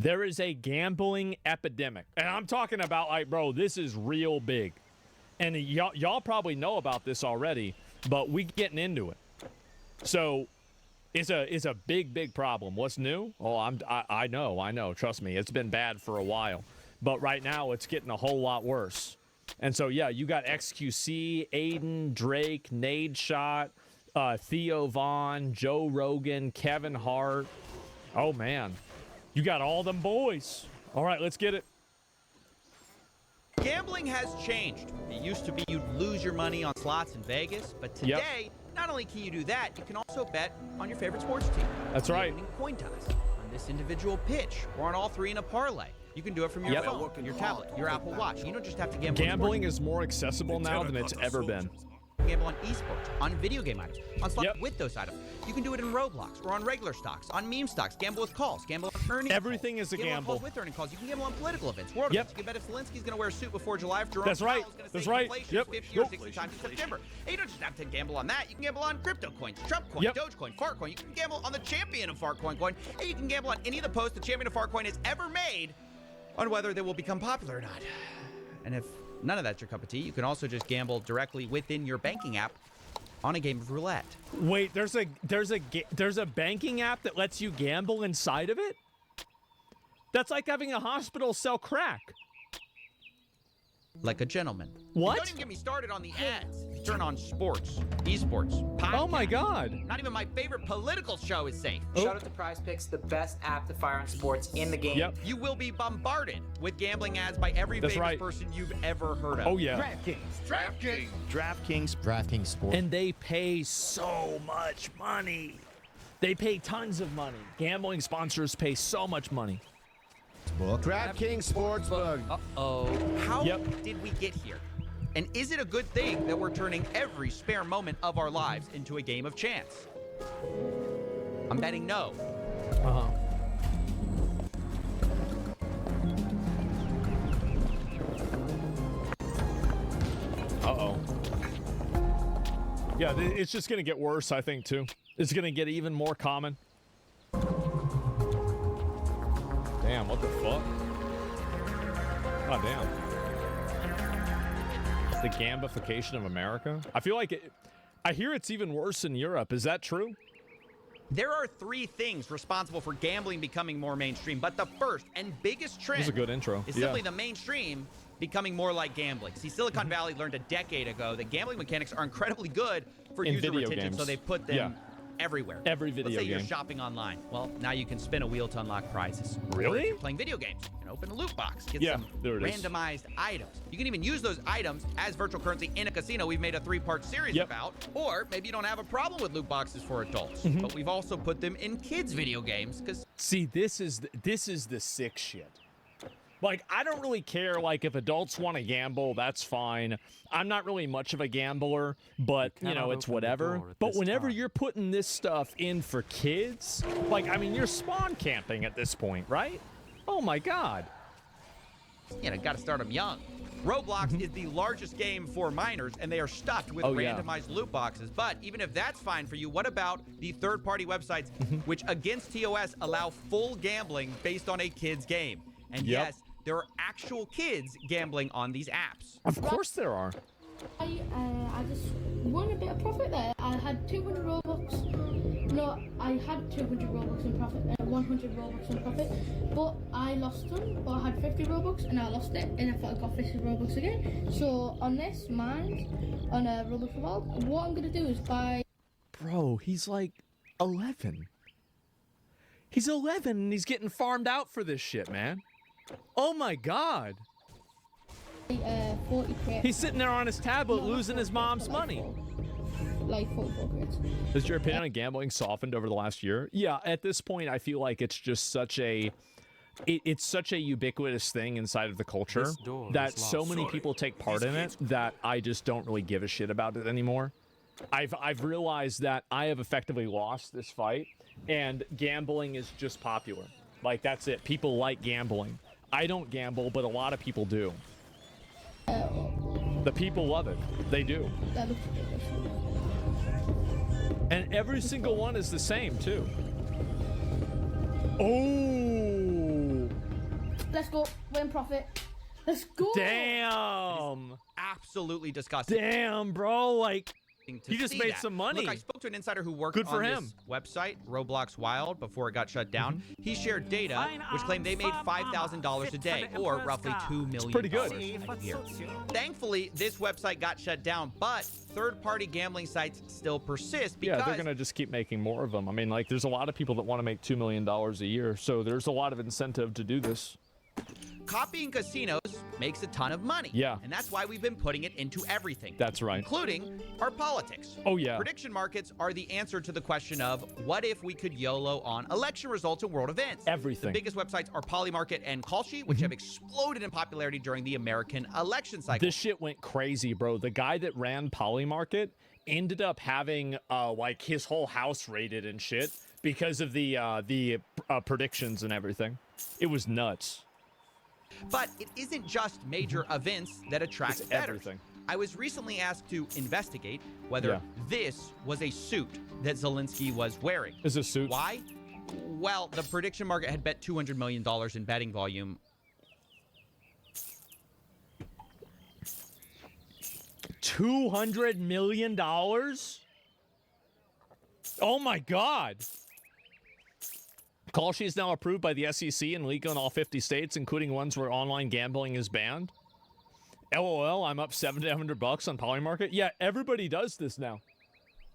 There is a gambling epidemic. And I'm talking about, like, bro, this is real big. And y'all probably know about this already, but we getting into it. So it's a big problem. What's new? Oh, I know. Trust me, it's been bad for a while. But right now, it's getting a whole lot worse. And so, yeah, you got XQC, Aiden, Drake, Nadeshot, Theo Vaughn, Joe Rogan, Kevin Hart. Oh, man. You got all them boys. All right, let's get it. Gambling has changed. It used to be you'd lose your money on slots in Vegas, but today, not only can you do that, you can also bet on your favorite sports team. That's right. Coin toss, on this individual pitch, or on all three in a parlay. You can do it from your phone, your tablet, your Apple Watch. You don't just have to gamble. Gambling is more accessible now than it's ever been. Gamble on esports, on video game items, on slots with those items. You can do it in Roblox or on regular stocks, on meme stocks. Gamble with calls, gamble on earnings. Everything is a gamble. With earning calls. You can gamble on political events, world events. You can bet if Zelensky's going to wear a suit before July. If Jerome That's right. That's right. Yep. 50 or 60 times in September. And you don't just have to gamble on that. You can gamble on crypto coins, Trump coin, Dogecoin, Fartcoin. You can gamble on the champion of Fartcoin coin, and you can gamble on any of the posts the champion of Fartcoin has ever made on whether they will become popular or not. And if none of that's your cup of tea, you can also just gamble directly within your banking app on a game of roulette. Wait, there's a banking app that lets you gamble inside of it? That's like having a hospital sell crack. Like a gentleman. What? Don't even get me started on the ads. Turn on sports, esports, podcasts. Oh my God. Not even my favorite political show is safe. Shout out to Prize Picks, the best app to fire on sports in the game. Yep. You will be bombarded with gambling ads by every famous person you've ever heard of. Oh yeah. DraftKings Sports. And they pay so much money. They pay tons of money. Gambling sponsors pay so much money. DraftKings Sportsbook. Uh-oh. How did we get here? And is it a good thing that we're turning every spare moment of our lives into a game of chance? I'm betting no. Yeah, it's just going to get worse, I think, too. It's going to get even more common. Damn, what the fuck? Oh, damn. The gambification of America? I feel like I hear it's even worse in Europe. Is that true? There are three things responsible for gambling becoming more mainstream, but the first and biggest trend is a good intro. Is simply the mainstream becoming more like gambling. See, Silicon Valley learned a decade ago that gambling mechanics are incredibly good for in user video retention, games. so they put them everywhere. Every video Let's say game. you're shopping online. Well, now you can spin a wheel to unlock prizes. Really? Or if you're playing video games, you can open a loot box, get some there it is. randomized items. You can even use those items as virtual currency in a casino we've made a 3-part series about. Or maybe you don't have a problem with loot boxes for adults, but we've also put them in kids' video games because... See, this is the sick shit. Like, I don't really care, like, if adults want to gamble, that's fine. I'm not really much of a gambler, but, you know, it's whatever. But whenever you're putting this stuff in for kids, like, I mean, you're spawn camping at this point, right? Oh, my God. You know, got to start them young. Roblox is the largest game for minors, and they are stuffed with randomized loot boxes. But even if that's fine for you, what about the third-party websites, which, against TOS, allow full gambling based on a kid's game? And yes, there are actual kids gambling on these apps. Of course there are. I just won a bit of profit there. I had 200 Robux. No, I had 200 Robux in profit, 100 Robux in profit. But I lost them. But I had 50 Robux and I lost it. And I thought I got 50 Robux again. So on this, mine, on a Robux Revolve, what I'm going to do is buy... Bro, he's like 11. He's 11 and he's getting farmed out for this shit, man. Oh my God. 40 crates. He's sitting there on his tablet losing his mom's money. Like 44 crates. Has your opinion on gambling softened over the last year? Yeah, at this point, I feel like it's just such a... It's such a ubiquitous thing inside of the culture that so many people take part in it that I just don't really give a shit about it anymore. I've realized that I have effectively lost this fight, and gambling is just popular. Like, that's it. People like gambling. I don't gamble, but a lot of people do. The people love it. They do. And every single one is the same, too. Oh! Let's go. We're in profit. Let's go. Damn. Absolutely disgusting. Damn, bro. Like, To he just see made that. some money. Look, I spoke to an insider who worked Good for on him. this website, Roblox Wild, before it got shut down. He shared data which claimed they made $5,000 a day, or roughly $2 million pretty good. a year. Thankfully, this website got shut down, but third-party gambling sites still persist because Yeah, they're going to just keep making more of them. I mean, like, there's a lot of people that want to make $2 million a year, so there's a lot of incentive to do this. copying casinos makes a ton of money. Yeah. And that's why we've been putting it into everything. That's right. Including our politics. Oh, yeah. Prediction markets are the answer to the question of what if we could YOLO on election results and world events? Everything. The biggest websites are Polymarket and Kalshi, which have exploded in popularity during the American election cycle. This shit went crazy, bro. The guy that ran Polymarket ended up having like his whole house raided and shit because of the predictions and everything. It was nuts. But it isn't just major events that attract It's bettors. everything. I was recently asked to investigate whether this was a suit that Zelensky was wearing. Is a suit? Why? Well, the prediction market had bet $200 million in betting volume. $200 million? Oh my God. Kalshi is now approved by the SEC and legal in all 50 states, including ones where online gambling is banned. LOL, I'm up $700 on Polymarket. Yeah, everybody does this now.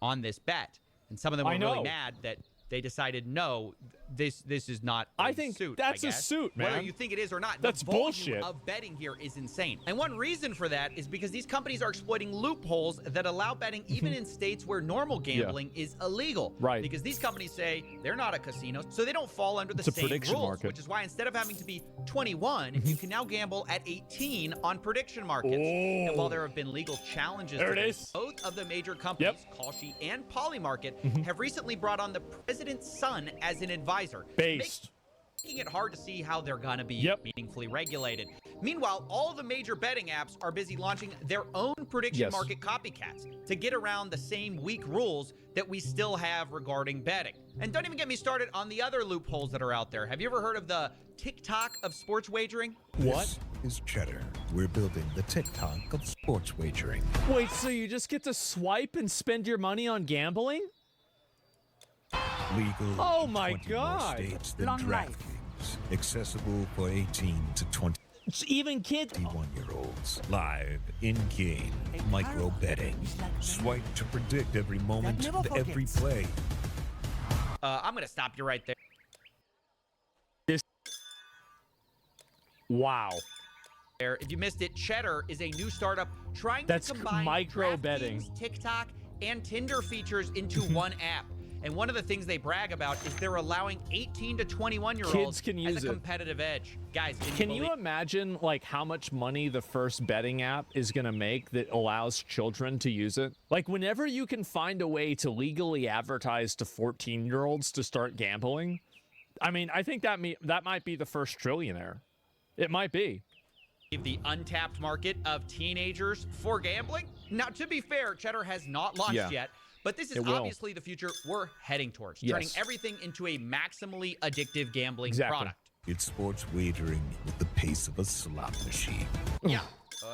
On this bet. And some of them were I really know. mad that they decided, no, this is not a I think suit, that's I a guess. suit, Whether man. you think it is or not, That's the volume bullshit. of betting here is insane. And one reason for that is because these companies are exploiting loopholes that allow betting even in states where normal gambling is illegal. Right. Because these companies say they're not a casino, so they don't fall under the It's a same prediction rules, market. which is why instead of having to be 21, you can now gamble at 18 on prediction markets. And while there have been legal challenges There to it this, is. both of the major companies, Kalshi and Polymarket, have recently brought on the president's son as an advisor. Based. Making it hard to see how they're going to be Yep. meaningfully regulated. Meanwhile, all the major betting apps are busy launching their own prediction Yes. market copycats to get around the same weak rules that we still have regarding betting. And don't even get me started on the other loopholes that are out there. Have you ever heard of the TikTok of sports wagering? What? This is Cheddar. We're building the TikTok of sports wagering. Wait, so you just get to swipe and spend your money on gambling? Legal. Oh my in 20 more God. states than Long life. DraftKings. Accessible for 18 to 21 Even kids. year olds. Live in-game micro betting. Swipe to predict every moment never of every forgets. play. I'm going to stop you right there. Wow. If you missed it, Cheddar is a new startup trying That's to combine micro betting. DraftKings, TikTok, and Tinder features into one app. And one of the things they brag about is they're allowing 18 to 21-year-olds Kids can use as a it. competitive edge. Guys, Can you imagine like how much money the first betting app is going to make that allows children to use it? Like whenever you can find a way to legally advertise to 14-year-olds to start gambling, I mean, I think that might be the first trillionaire. It might be. the untapped market of teenagers for gambling? Now, to be fair, Cheddar has not launched yet, but this is It will. obviously the future we're heading towards, Yes. turning everything into a maximally addictive gambling Exactly. product. It's sports wagering with the pace of a slot machine. Yeah.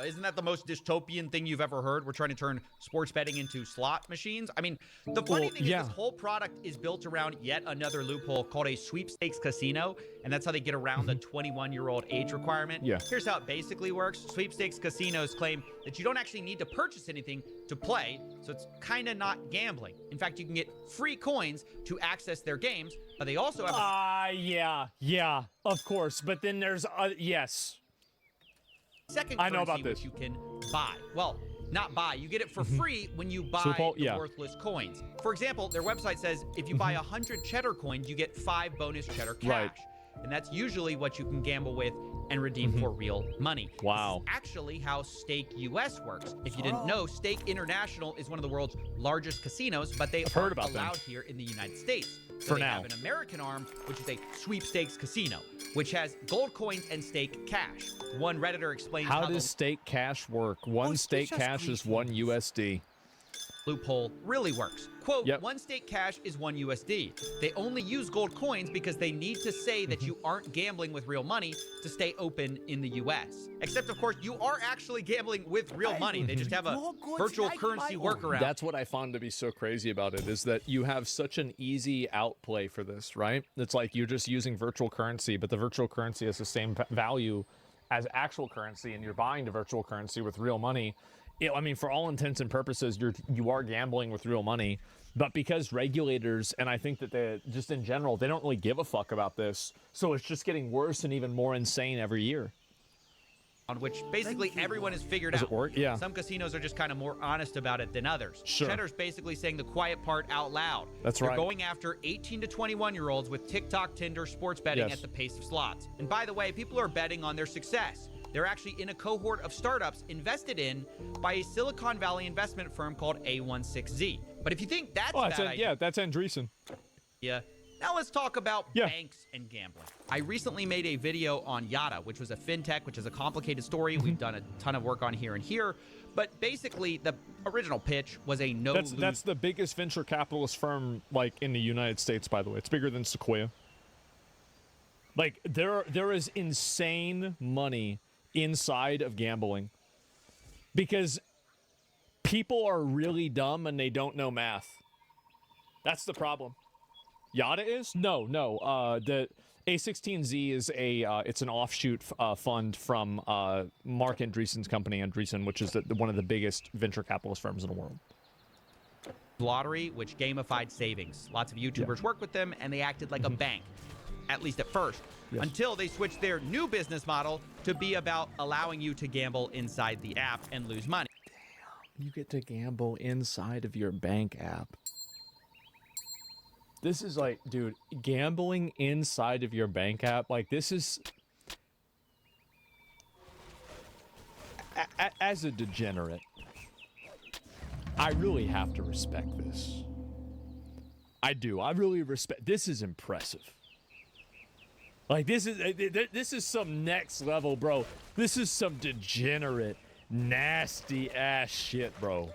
Isn't that the most dystopian thing you've ever heard? We're trying to turn sports betting into slot machines. I mean, the funny thing is this whole product is built around yet another loophole called a sweepstakes casino, and that's how they get around the 21-year-old age requirement. Yeah. Here's how it basically works. Sweepstakes casinos claim that you don't actually need to purchase anything to play, so it's kind of not gambling. In fact, you can get free coins to access their games, but they also have a Yeah, of course. But then there's, yes. second I know currency about this. which you can buy. Well, not buy. You get it for free when you buy Paul, the yeah. worthless coins. For example, their website says if you buy 100 cheddar coins, you get 5 bonus cheddar cash. Right. And that's usually what you can gamble with and redeem for real money. Wow. This is actually how Stake US works. If you didn't know, Stake International is one of the world's largest casinos, but they I've heard aren't about them. allowed here in the United States. So For they now. have an American arm, which is a sweepstakes casino, which has gold coins and stake cash. One Redditor explains How the does stake cash work? One it's stake just cash is 1 greetings. USD. loophole really works. Quote, one state cash is one USD. They only use gold coins because they need to say that you aren't gambling with real money to stay open in the US. Except, of course, you are actually gambling with real money. They just have a virtual currency workaround. That's what I found to be so crazy about it, is that you have such an easy outplay for this, right? It's like you're just using virtual currency, but the virtual currency has the same value as actual currency, and you're buying the virtual currency with real money. I mean, for all intents and purposes, you are gambling with real money, but because regulators, and I think that they just in general, they don't really give a fuck about this, so it's just getting worse and even more insane every year. On which basically everyone has figured Does out. it work? Yeah. Some casinos are just kind of more honest about it than others. Sure. Cheddar's basically saying the quiet part out loud. That's They're right. going after 18 to 21-year-olds with TikTok, Tinder, sports betting at the pace of slots. And by the way, people are betting on their success. They're actually in a cohort of startups invested in by a Silicon Valley investment firm called A16Z. But if you think that's bad idea, that's Andreessen. Yeah. Now let's talk about banks and gambling. I recently made a video on Yada, which was a fintech, which is a complicated story. We've done a ton of work on here and here. But basically, the original pitch was a no-lose. That's the biggest venture capitalist firm, like, in the United States, by the way. It's bigger than Sequoia. Like, there is insane money inside of gambling because people are really dumb and they don't know math. That's the problem. Yada is? No. The A16Z is it's an offshoot fund from Mark Andreessen's company, Andreessen, which is one of the biggest venture capitalist firms in the world. Lottery, which gamified savings. Lots of YouTubers work with them, and they acted like a bank, at least at first, until they switched their new business model to be about allowing you to gamble inside the app and lose money. Damn, you get to gamble inside of your bank app. This is like, dude, gambling inside of your bank app, like, this is... As a degenerate, I really have to respect this. I do. I really respect... This is impressive. Like, this is some next level, bro. This is some degenerate, nasty ass shit, bro.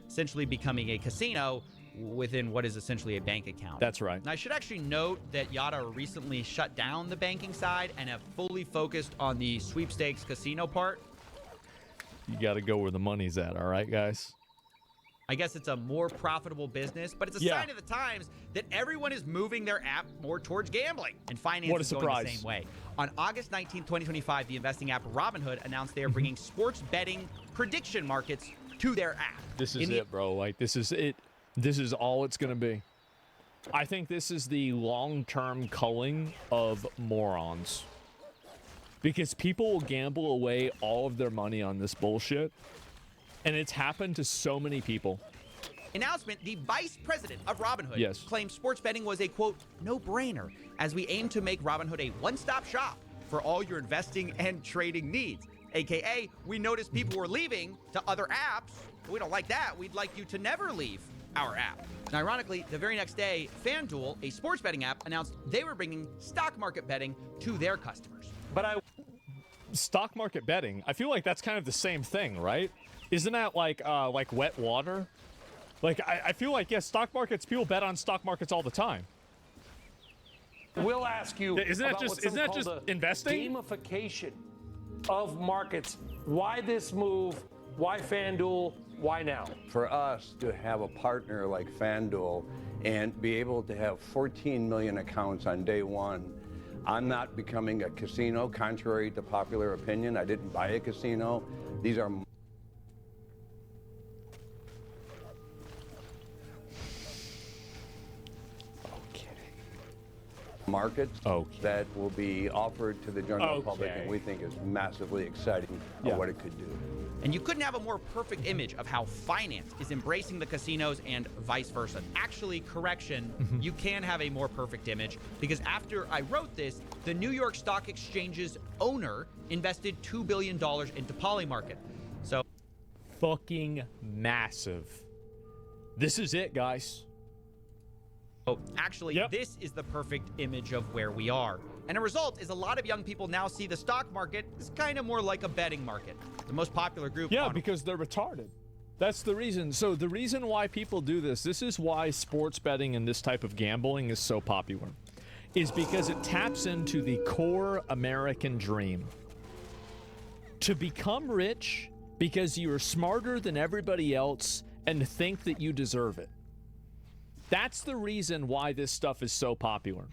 Essentially becoming a casino within what is essentially a bank account. That's right. And I should actually note that Yada recently shut down the banking side and have fully focused on the sweepstakes casino part. You got to go where the money's at, all right, guys? I guess it's a more profitable business, but it's a sign of the times that everyone is moving their app more towards gambling, and finance is going the same way. On August 19, 2025, the investing app Robinhood announced they are bringing sports betting prediction markets to their app. This is it, bro. Like, this is it. This is all it's going to be. I think this is the long-term culling of morons. Because people will gamble away all of their money on this bullshit. And it's happened to so many people. Announcement, the vice president of Robinhood claimed sports betting was a, quote, no-brainer, as we aim to make Robinhood a one-stop shop for all your investing and trading needs. AKA, we noticed people were leaving to other apps. We don't like that. We'd like you to never leave our app. And ironically, the very next day, FanDuel, a sports betting app, announced they were bringing stock market betting to their customers. Stock market betting, I feel like that's kind of the same thing, right? Isn't that like wet water? Like, I feel like, yes, stock markets, people bet on stock markets all the time. We'll ask you, isn't that just investing? Gamification of markets. Why this move? Why FanDuel? Why now? For us to have a partner like FanDuel and be able to have 14 million accounts on day one, I'm not becoming a casino, contrary to popular opinion. I didn't buy a casino. These are markets that will be offered to the general public, and we think is massively exciting of what it could do. And you couldn't have a more perfect image of how finance is embracing the casinos and vice versa. Actually, correction, you can have a more perfect image, because after I wrote this, the New York Stock Exchange's owner invested $2 billion into Polymarket. So, fucking massive. This is it, guys. Oh, actually, this is the perfect image of where we are. And a result is a lot of young people now see the stock market as kind of more like a betting market. The most popular group because they're retarded. That's the reason. So the reason why people do this is why sports betting and this type of gambling is so popular, is because it taps into the core American dream. To become rich because you are smarter than everybody else and think that you deserve it. That's the reason why this stuff is so popular.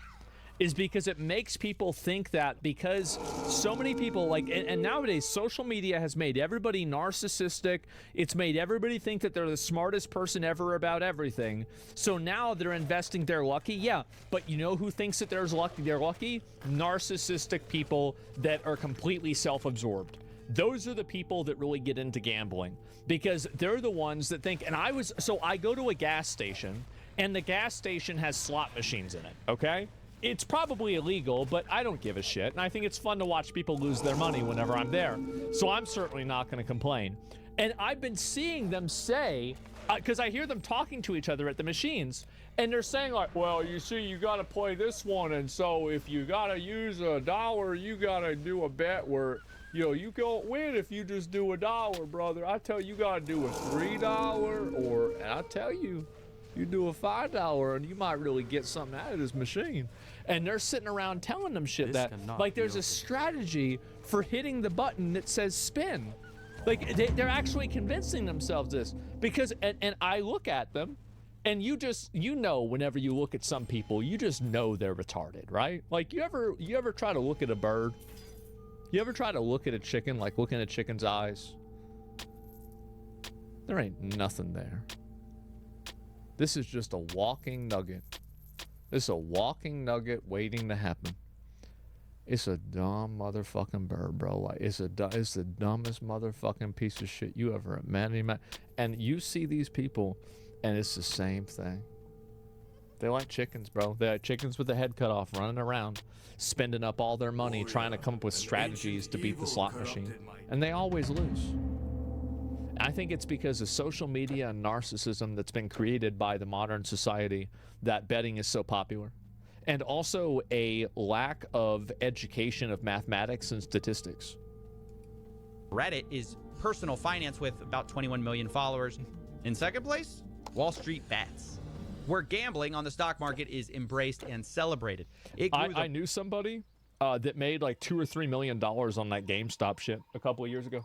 Is because it makes people think that, because so many people like, and nowadays social media has made everybody narcissistic. It's made everybody think that they're the smartest person ever about everything. So now they're investing, they're lucky. Yeah, but you know who thinks that they're lucky? Narcissistic people that are completely self-absorbed. Those are the people that really get into gambling, because they're the ones that think, and I go to a gas station, and the gas station has slot machines in it, okay? It's probably illegal, but I don't give a shit. And I think it's fun to watch people lose their money whenever I'm there. So I'm certainly not going to complain. And I've been seeing them say, because I hear them talking to each other at the machines, and they're saying like, well, you see, you got to play this one. And so if you got to use $1, you got to do a bet where, you can't win if you just do $1, brother. I tell you, you got to do a $3 and I tell you, you do a $5 and you might really get something out of this machine. And they're sitting around telling them shit that, like, there's a strategy for hitting the button that says spin. Like, they're actually convincing themselves this. Because, and I look at them, and whenever you look at some people, you just know they're retarded, right? Like, you ever try to look at a bird? You ever try to look at a chicken, like looking at a chicken's eyes? There ain't nothing there. This is just a walking nugget. This is a walking nugget waiting to happen. It's a dumb motherfucking bird, bro. Like, it's the dumbest motherfucking piece of shit you ever met. And you see these people, and it's the same thing. They like chickens, bro. They like chickens with the head cut off, running around, spending up all their money trying to come up with strategies to beat the slot machine. And they always lose. I think it's because of social media and narcissism that's been created by the modern society that betting is so popular. And also a lack of education of mathematics and statistics. Reddit is personal finance with about 21 million followers. In second place, Wall Street Bets, where gambling on the stock market is embraced and celebrated. I knew somebody that made like $2 or $3 million on that GameStop shit a couple of years ago.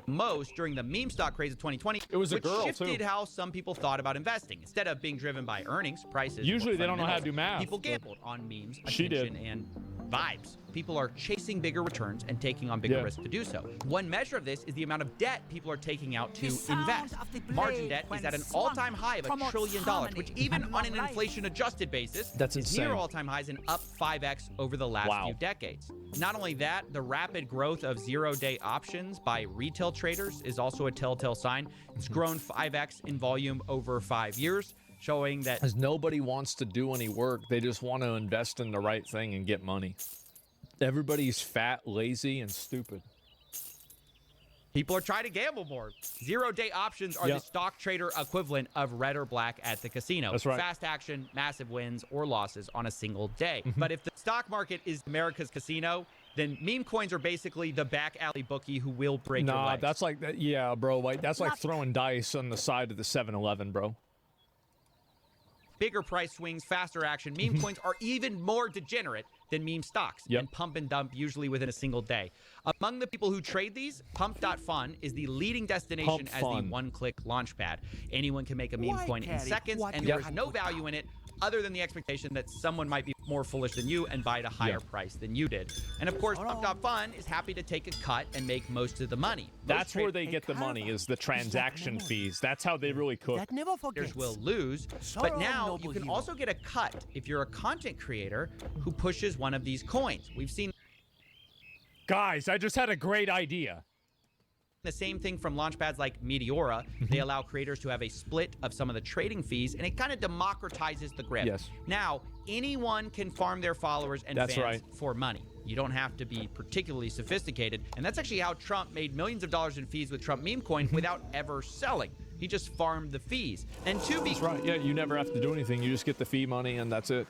Most during the meme stock craze of 2020, it was a which girl shifted too. How some people thought about investing. Instead of being driven by earnings, prices, usually they don't know how to do math. People gambled on memes, attention, and vibes. People are chasing bigger returns and taking on bigger risks to do so. One measure of this is the amount of debt people are taking out to invest. Margin debt is at an all-time high of $1 trillion, which even on an inflation-adjusted basis, that's is insane. near all-time highs and up 5x over the last few decades. Not only that, the rapid growth of zero-day options by retail traders is also a telltale sign. It's grown 5x in volume over 5 years, showing that as nobody wants to do any work, they just want to invest in the right thing and get money. Everybody's fat, lazy, and stupid. People are trying to gamble more. Zero-day options are the stock trader equivalent of red or black at the casino. That's right. Fast action, massive wins or losses on a single day. But if the stock market is America's casino, then meme coins are basically the back alley bookie who will break your legs. That's like, yeah, bro. Like, that's like throwing dice on the side of the 7-Eleven, bro. Bigger price swings, faster action. Meme coins are even more degenerate than meme stocks and pump and dump usually within a single day. Among the people who trade these, Pump.fun is the leading destination as the one-click launchpad. Anyone can make a meme coin in seconds, and there is no value in it other than the expectation that someone might be more foolish than you and buy at a higher price than you did. And of course, Pump.fun is happy to take a cut and make most of the money. That's where they get the money, is the transaction fees. That's how they really cook. Traders will lose, but now you can also get a cut if you're a content creator who pushes one of these coins. We've seen Guys, I just had a great idea. the same thing from launchpads like Meteora. They allow creators to have a split of some of the trading fees, and it kind of democratizes the grip. Yes. Now, anyone can farm their followers and fans for money. You don't have to be particularly sophisticated, and that's actually how Trump made millions of dollars in fees with Trump meme coin without ever selling. He just farmed the fees. And to be Yeah, you never have to do anything. You just get the fee money, and that's it.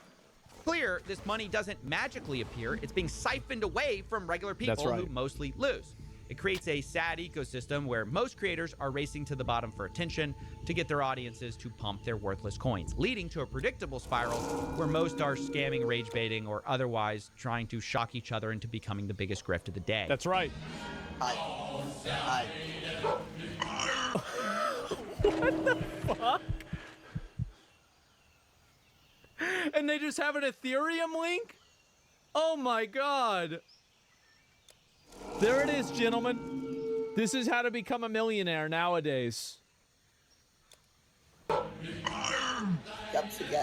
clear, this money doesn't magically appear. It's being siphoned away from regular people who mostly lose. It creates a sad ecosystem where most creators are racing to the bottom for attention to get their audiences to pump their worthless coins, leading to a predictable spiral where most are scamming, rage baiting, or otherwise trying to shock each other into becoming the biggest grift of the day. That's right. What the fuck? And they just have an Ethereum link? Oh my god. There it is, gentlemen. This is how to become a millionaire nowadays.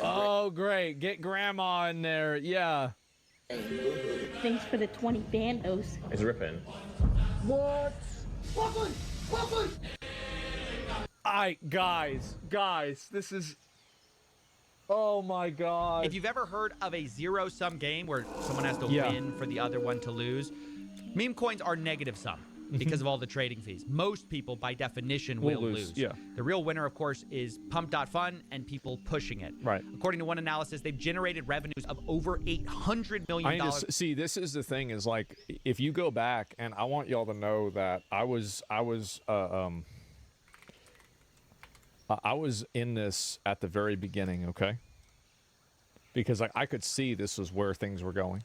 Oh, great. Get grandma in there. Yeah. Thanks for the 20 bandos. It's ripping. What? Guys, this is... Oh my god. If you've ever heard of a zero-sum game where someone has to win for the other one to lose, meme coins are negative sum because of all the trading fees. Most people, by definition, will lose. Yeah. The real winner, of course, is Pump.Fun and people pushing it. Right. According to one analysis, they've generated revenues of over $800 million. See, this is the thing is like, if you go back, and I want y'all to know that I was in this at the very beginning, okay? Because like I could see this was where things were going.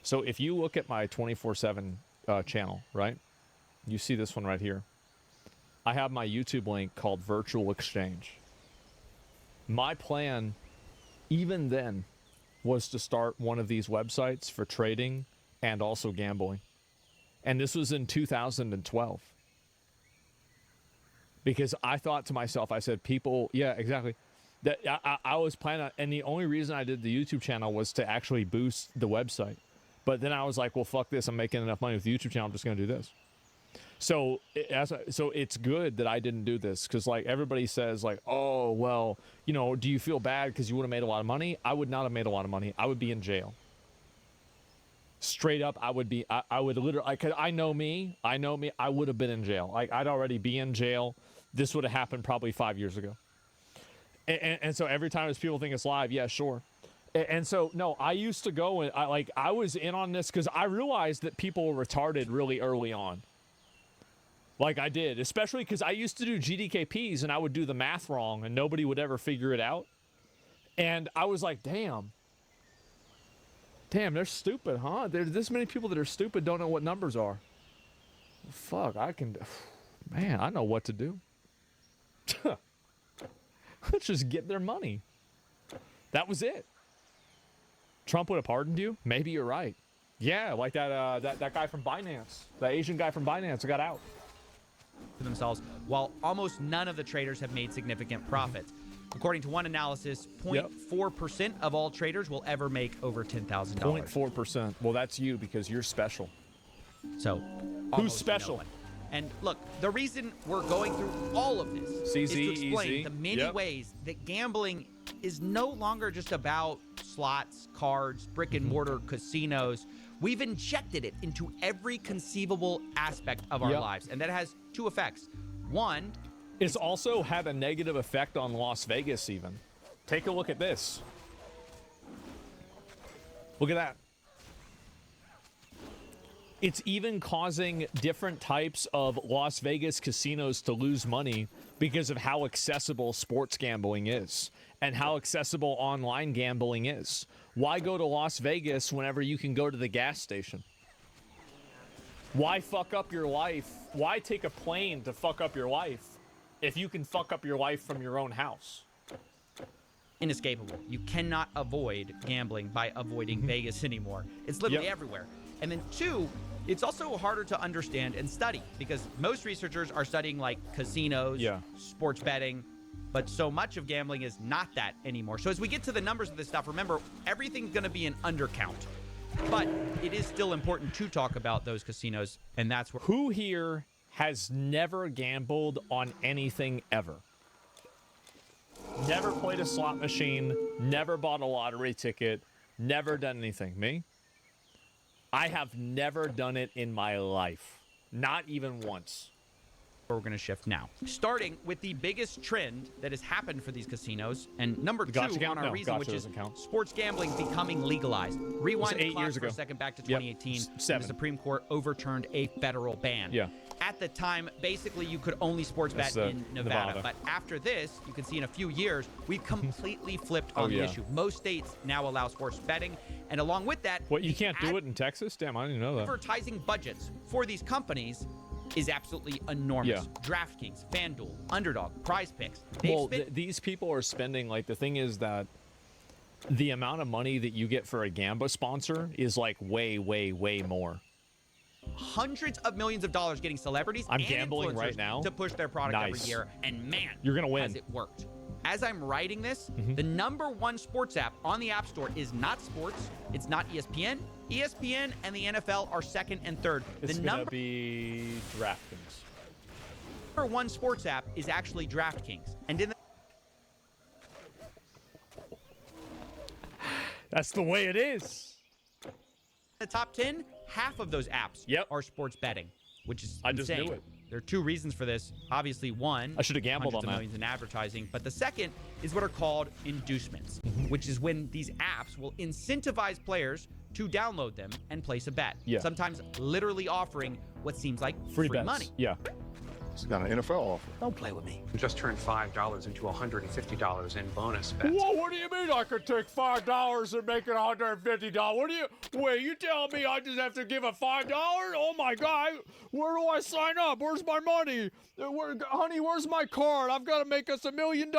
So if you look at my 24/7 channel, right? You see this one right here. I have my YouTube link called Virtual Exchange. My plan, even then, was to start one of these websites for trading and also gambling. And this was in 2012. Because I thought to myself, I said, people, yeah, exactly. That I was planning on, and the only reason I did the YouTube channel was to actually boost the website. But then I was like, well, fuck this. I'm making enough money with the YouTube channel. I'm just going to do this. So, so it's good that I didn't do this because, like, everybody says, like, oh, well, you know, do you feel bad because you would have made a lot of money? I would not have made a lot of money. I would be in jail. Straight up, I would be. I would literally. Cause I know me. I would have been in jail. Like, I'd already be in jail. This would have happened probably 5 years ago. And so every time as people think it's live, yeah, sure. And so, no, I used to go and I was in on this because I realized that people were retarded really early on. Like I did, especially because I used to do GDKPs and I would do the math wrong and nobody would ever figure it out. And I was like, damn, they're stupid, huh? There's this many people that are stupid, don't know what numbers are. Fuck, man, I know what to do. Let's just get their money. That was it. Trump would have pardoned you? Maybe you're right. Yeah, like that guy from Binance, that Asian guy from Binance got out. For themselves, while almost none of the traders have made significant profits. According to one analysis, 0.4% of all traders will ever make over $10,000. 0.4%. Well, that's you because you're special. So, who's special? No one. And look, the reason we're going through all of this is to explain the many ways that gambling is no longer just about slots, cards, brick and mortar casinos. We've injected it into every conceivable aspect of our lives. And that has two effects. One, it's also had a negative effect on Las Vegas even. Take a look at this. Look at that. It's even causing different types of Las Vegas casinos to lose money because of how accessible sports gambling is and how accessible online gambling is. Why go to Las Vegas whenever you can go to the gas station? Why fuck up your life? Why take a plane to fuck up your life if you can fuck up your life from your own house? Inescapable. You cannot avoid gambling by avoiding Vegas anymore. It's literally everywhere. And then two, it's also harder to understand and study because most researchers are studying like casinos, sports betting, but so much of gambling is not that anymore. So as we get to the numbers of this stuff, remember, everything's going to be an undercount. But it is still important to talk about those casinos, and that's where... Who here has never gambled on anything ever? Never played a slot machine, never bought a lottery ticket, never done anything. Me? I have never done it in my life. Not even once. we're going to shift now. Starting with the biggest trend that has happened for these casinos, and number two on our reason, which is sports gambling becoming legalized. Rewind the clock for a second back to 2018. The Supreme Court overturned a federal ban. At the time, basically, you could only sports bet in Nevada. But after this, you can see in a few years, we've completely flipped on the issue. Most states now allow sports betting. And along with that... What, you can't do it in Texas? Damn, I didn't know that. Advertising budgets for these companies is absolutely enormous. DraftKings, FanDuel, Underdog, Prize Picks. These people are spending, like, the thing is that the amount of money that you get for a Gamba sponsor is, like, way, way, way more. Hundreds of millions of dollars getting celebrities and gambling influencers right now to push their product every year, and man, you're gonna win. Has it worked? As I'm writing this, the #1 sports app on the App Store is not sports. It's not ESPN. ESPN and the NFL are second and third. It's gonna be DraftKings. #1 sports app is actually DraftKings, and in that's the way it is. The top 10, half of those apps are sports betting, which is insane. just knew it. There are two reasons for this. Obviously, one, I should have gambled on that. Millions in advertising, but the second is what are called inducements, which is when these apps will incentivize players to download them and place a bet. Sometimes literally offering what seems like free bets. money. It's got an NFL offer. Don't play with me. We just turned $5 into $150 in bonus bets. Whoa, what do you mean I could take $5 and make it $150? What do you, wait, you telling me I just have to give a $5? Oh my God, where do I sign up? Where's my money? Honey, where's my card? I've got to make us $1 million.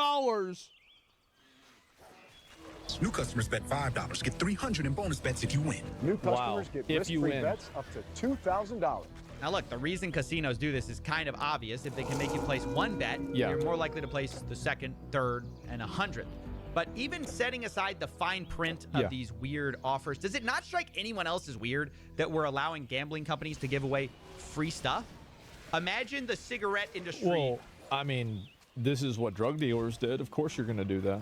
New customers bet $5, get $300 in bonus bets if you win. New customers get risk-free bets up to $2,000. Now look, the reason casinos do this is kind of obvious. If they can make you place one bet, you're more likely to place the second, third, and 100th. But even setting aside the fine print of these weird offers, does it not strike anyone else as weird that we're allowing gambling companies to give away free stuff? Imagine the cigarette industry. Well, I mean, this is what drug dealers did. Of course you're going to do that.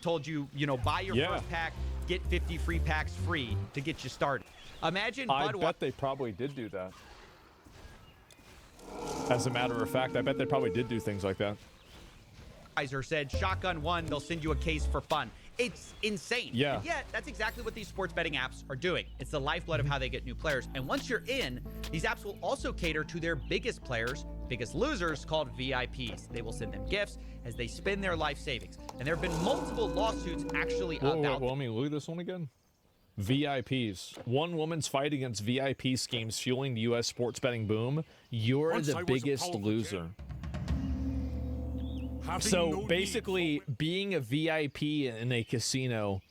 Told you, buy your first pack, get 50 free packs free to get you started. Imagine I bet they probably did do that. As a matter of fact, I bet they probably did do things like that. Said shotgun one, they'll send you a case for fun. It's insane. Yeah. And yet, that's exactly what these sports betting apps are doing. It's the lifeblood of how they get new players. And once you're in, these apps will also cater to their biggest players, biggest losers, called VIPs. They will send them gifts as they spend their life savings. And there have been multiple lawsuits actually about Well, let me look at this one again. VIPs. One woman's fight against VIP schemes fueling the U.S. sports betting boom. You're the biggest loser. So basically, being a VIP in a casino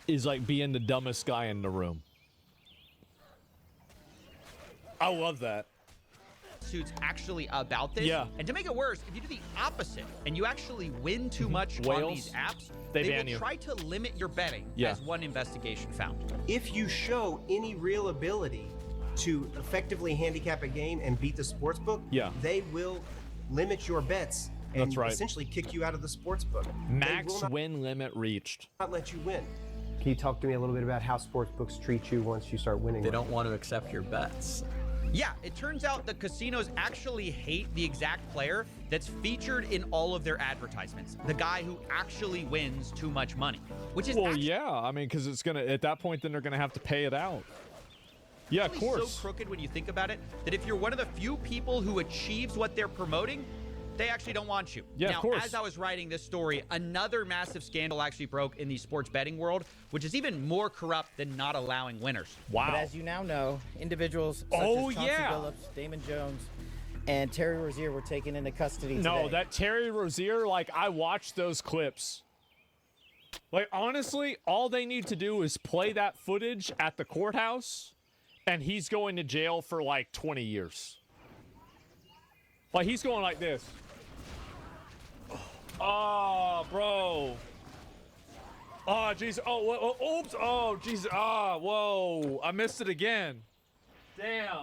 is like being the dumbest guy in the room. I love that. Suits actually about this. And to make it worse, if you do the opposite and you actually win too much on these apps, they will try to limit your betting, as one investigation found. If you show any real ability to effectively handicap a game and beat the sportsbook, they will limit your bets and essentially kick you out of the sportsbook. Max win limit reached. Not let you win. Can you talk to me a little bit about how sportsbooks treat you once you start winning? They don't want to accept your bets. Yeah, it turns out the casinos actually hate the exact player that's featured in all of their advertisements. The guy who actually wins too much money, which is I mean, because it's gonna at that point then they're gonna have to pay it out. Yeah, of course. So crooked when you think about it that if you're one of the few people who achieves what they're promoting, they actually don't want you. Yeah, now, of course. As I was writing this story, another massive scandal actually broke in the sports betting world, which is even more corrupt than not allowing winners. Wow. But as you now know, individuals such as Chauncey Billups, Damon Jones, and Terry Rozier were taken into custody today. No, that Terry Rozier, like, I watched those clips. Like, honestly, all they need to do is play that footage at the courthouse, and he's going to jail for, like, 20 years. Like, he's going like this. Oh, bro. Oh, jeez. Oh, oops. Oh, jeez. Ah, whoa. I missed it again. Damn.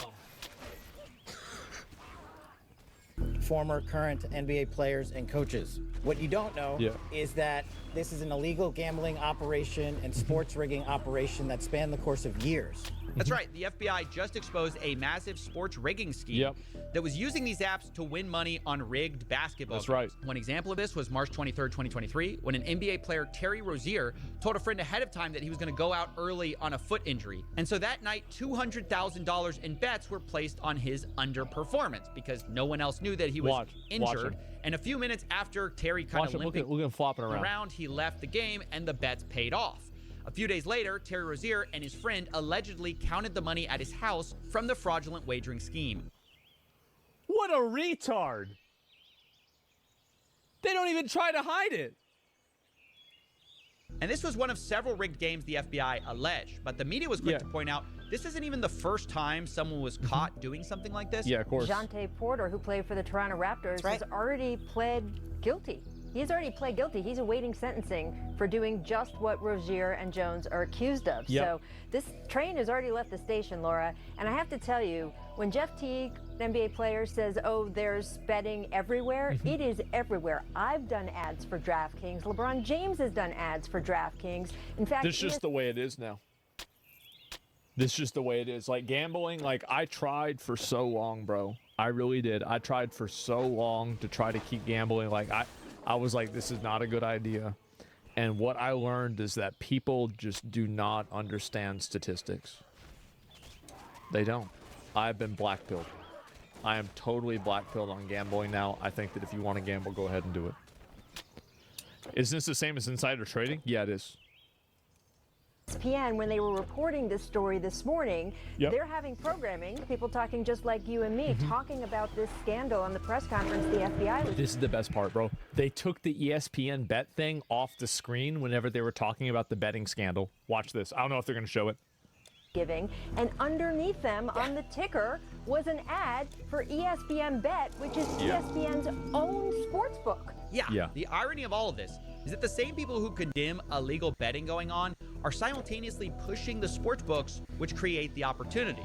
Former, current NBA players and coaches. What you don't know is that this is an illegal gambling operation and sports rigging operation that spanned the course of years. That's right. The FBI just exposed a massive sports rigging scheme that was using these apps to win money on rigged basketball games. Right. One example of this was March 23rd, 2023, when an NBA player, Terry Rozier, told a friend ahead of time that he was going to go out early on a foot injury. And so that night, $200,000 in bets were placed on his underperformance because no one else knew that he was injured. And a few minutes after Terry kind of limping look at him flopping around, he left the game and the bets paid off. A few days later, Terry Rozier and his friend allegedly counted the money at his house from the fraudulent wagering scheme. What a retard. They don't even try to hide it. And this was one of several rigged games the FBI alleged, but the media was quick to point out this isn't even the first time someone was caught doing something like this. Yeah, of course. Jonte Porter, who played for the Toronto Raptors, has already pled guilty. He's already pled guilty. He's awaiting sentencing for doing just what Rozier and Jones are accused of. So this train has already left the station, Laura. And I have to tell you, when Jeff Teague, an NBA player, says, oh, there's betting everywhere, it is everywhere. I've done ads for DraftKings. LeBron James has done ads for DraftKings. In fact, this is just the way it is now. This is just the way it is. Like gambling, like I tried for so long, bro. I really did. I tried for so long to try to keep gambling. Like I was like, this is not a good idea. And what I learned is that people just do not understand statistics. They don't. I've been black-pilled. I am totally black-pilled on gambling now. I think that if you want to gamble, go ahead and do it. Isn't this the same as insider trading? Yeah, it is. ESPN, when they were reporting this story this morning, they're having programming, people talking just like you and me, talking about this scandal on the press conference the FBI was. This is the best part, bro. They took the ESPN bet thing off the screen whenever they were talking about the betting scandal. Watch this. I don't know if they're going to show it. Giving, and underneath them on the ticker was an ad for ESPN Bet, which is ESPN's own sports book. Yeah. The irony of all of this is that the same people who condemn illegal betting going on are simultaneously pushing the sports books, which create the opportunity.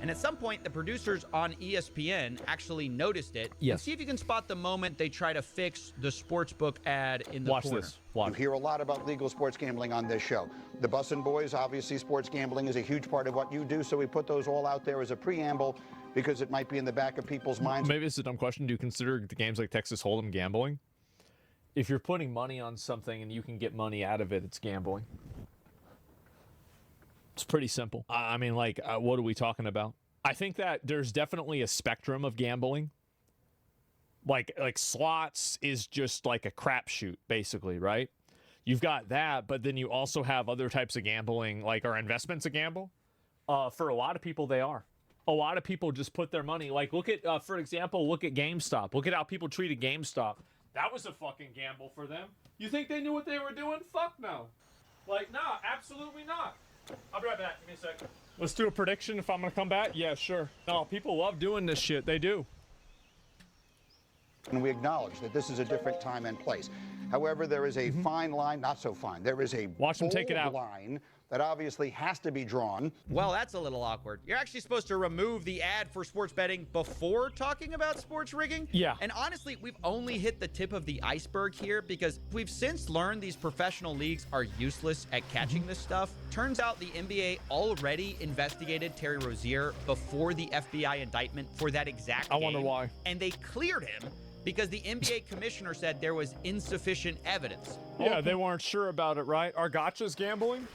And at some point, the producers on ESPN actually noticed it. And see if you can spot the moment they try to fix the sportsbook ad in the corner. You hear a lot about legal sports gambling on this show. The Bussin' Boys, obviously sports gambling is a huge part of what you do, so we put those all out there as a preamble because it might be in the back of people's minds. Maybe this is a dumb question. Do you consider the games like Texas Hold'em gambling? If you're putting money on something and you can get money out of it, it's gambling. It's pretty simple. I mean, like, what are we talking about? I think that there's definitely a spectrum of gambling. Like slots is just like a crapshoot, basically, right? You've got that, but then you also have other types of gambling, like are investments a gamble? For a lot of people, they are. A lot of people just put their money, like look at, for example, look at GameStop. Look at how people treated GameStop. That was a fucking gamble for them. You think they knew what they were doing? Fuck no. Like, nah, absolutely not. I'll be right back. Give me a second. Let's do a prediction if I'm going to come back. Yeah, sure. No, people love doing this shit. They do. And we acknowledge that this is a different time and place. However, there is a fine line, not so fine. There is a bold line that obviously has to be drawn. Well, that's a little awkward. You're actually supposed to remove the ad for sports betting before talking about sports rigging? Yeah. And honestly, we've only hit the tip of the iceberg here because we've since learned these professional leagues are useless at catching this stuff. Turns out the NBA already investigated Terry Rozier before the FBI indictment for that exact game. I wonder why. And they cleared him because the NBA commissioner said there was insufficient evidence. Yeah, they weren't sure about it, right? Are gotchas gambling?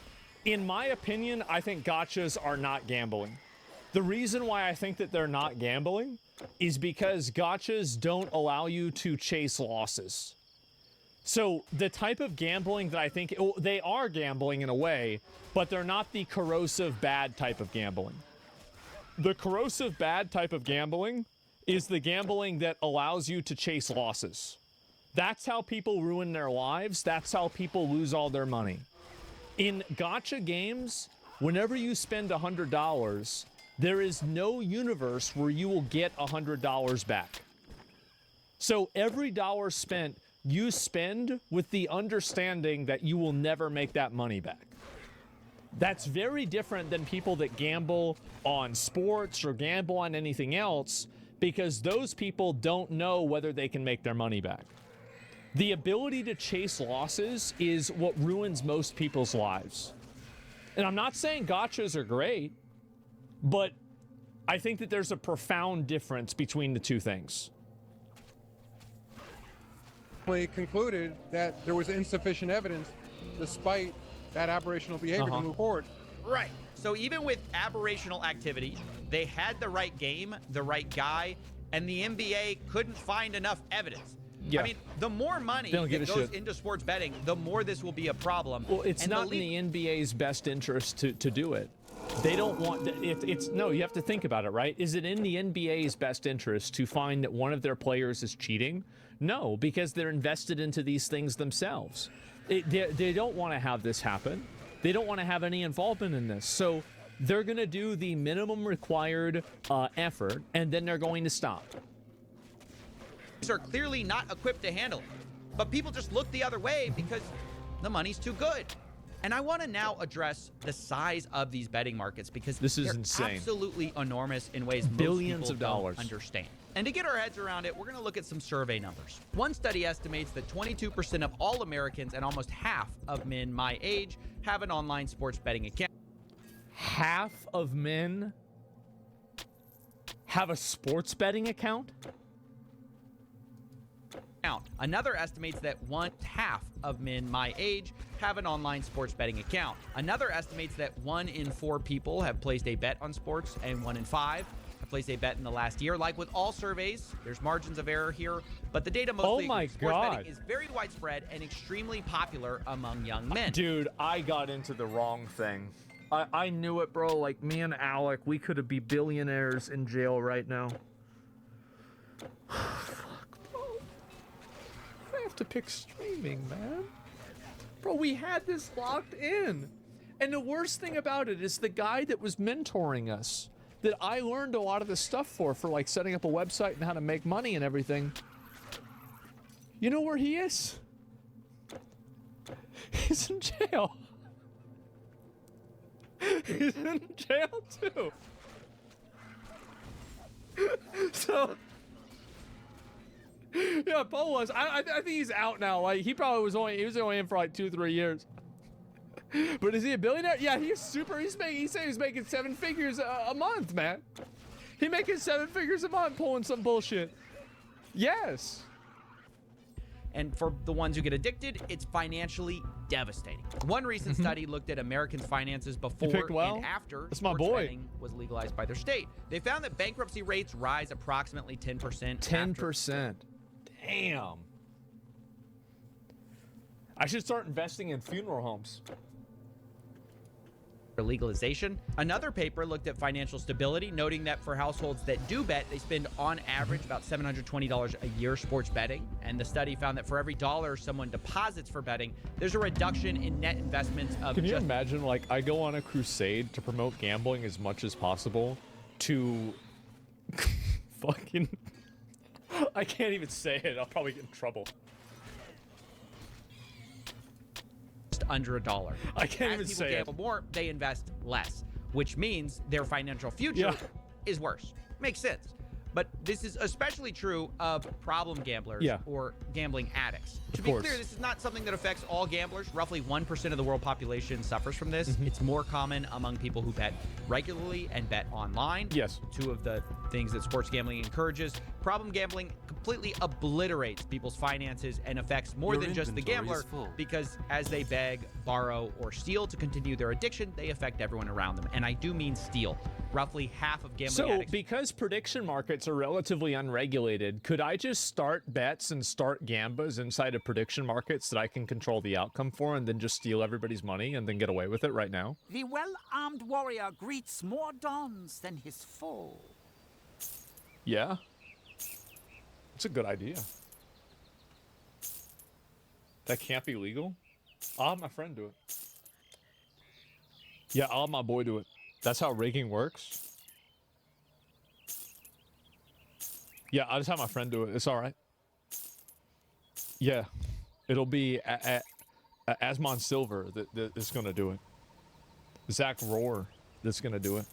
In my opinion, I think gotchas are not gambling. The reason why I think that they're not gambling is because gotchas don't allow you to chase losses. So the type of gambling that I think, they are gambling in a way, but they're not the corrosive bad type of gambling. The corrosive bad type of gambling is the gambling that allows you to chase losses. That's how people ruin their lives. That's how people lose all their money. In gotcha games, whenever you spend $100, there is no universe where you will get $100 back. So every dollar spent, you spend with the understanding that you will never make that money back. That's very different than people that gamble on sports or gamble on anything else, because those people don't know whether they can make their money back. The ability to chase losses is what ruins most people's lives. And I'm not saying gotchas are great. But I think that there's a profound difference between the two things. Concluded that there was insufficient evidence despite that aberrational behavior to move forward. Right. So even with aberrational activity, they had the right game, the right guy, and the NBA couldn't find enough evidence. Yeah. I mean, the more money that goes into sports betting, the more this will be a problem. Well, it's not in the NBA's best interest to do it. They don't want it's no, you have to think about it, right? Is it in the NBA's best interest to find that one of their players is cheating? No, because they're invested into these things themselves. They don't want to have this happen. They don't want to have any involvement in this. So they're going to do the minimum required effort, and then they're going to stop. These are clearly not equipped to handle it. But people just look the other way because the money's too good. And I want to now address the size of these betting markets because this is they're insane. Absolutely enormous in ways Billions most of people dollars. don't understand. And to get our heads around it, we're going to look at some survey numbers. One study estimates that 22% of all Americans and almost half of men my age have an online sports betting account. Half of men have a sports betting account? Another estimates that 1/2 of men my age have an online sports betting account. Another estimates that 1 in 4 people have placed a bet on sports and 1 in 5 have placed a bet in the last year. Like with all surveys, there's margins of error here, but the data mostly sports betting is very widespread and extremely popular among young men. Dude, I got into the wrong thing. I knew it, bro. Like, me and Alec, we could be billionaires in jail right now. I have to pick streaming, man. Bro, we had this locked in. And the worst thing about it is the guy that was mentoring us, that I learned a lot of this stuff for like setting up a website and how to make money and everything. You know where he is? He's in jail. He's in jail too. So... yeah, Paul was. I think he's out now. Like, he was only in for like 2-3 years. But is he a billionaire? Yeah, he's super. He said he's making 7 figures a month, man. He making 7 figures a month pulling some bullshit. Yes. And for the ones who get addicted, it's financially devastating. One recent study looked at Americans' finances before and after sports betting was legalized by their state. They found that bankruptcy rates rise approximately 10%. 10%. Damn. I should start investing in funeral homes. For legalization. Another paper looked at financial stability, noting that for households that do bet, they spend on average about $720 a year sports betting. And the study found that for every dollar someone deposits for betting, there's a reduction in net investments of Can you imagine, like, I go on a crusade to promote gambling as much as possible to fucking... I can't even say it. I'll probably get in trouble. Under $1. I can't even say it. As people gamble more, they invest less, which means their financial future is worse. Makes sense. But this is especially true of problem gamblers or gambling addicts. To be clear, this is not something that affects all gamblers. Roughly 1% of the world population suffers from this. It's more common among people who bet regularly and bet online. Yes. 2 of the things that sports gambling encourages. Problem gambling completely obliterates people's finances and affects more than just the gambler, because as they beg, borrow, or steal to continue their addiction, they affect everyone around them. And I do mean steal. Roughly half of gambling addicts. So, because prediction markets are relatively unregulated, could I just start bets and start gambas inside of prediction markets that I can control the outcome for and then just steal everybody's money and then get away with it right now? The well-armed warrior greets more dawns than his foe. Yeah. It's a good idea. That can't be legal? I'll have my friend do it. Yeah, I'll have my boy do it. That's how rigging works? Yeah, I'll just have my friend do it. It's all right. Yeah. It'll be Asmon Silver that's going to do it. Zach Rohr that's going to do it.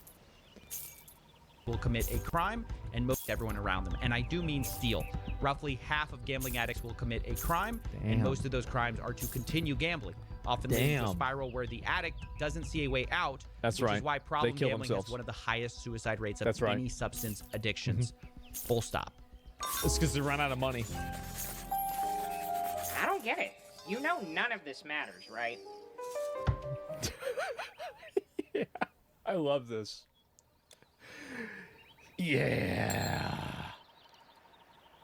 Will commit a crime and most everyone around them. And I do mean steal. Roughly half of gambling addicts will commit a crime, and most of those crimes are to continue gambling. often leading to a spiral where the addict doesn't see a way out. That's which right. is why They problem kill gambling themselves. has one of the highest suicide rates of That's right. any substance addictions. Full stop. It's because they run out of money. I don't get it. You know none of this matters, right? Yeah, I love this. Yeah.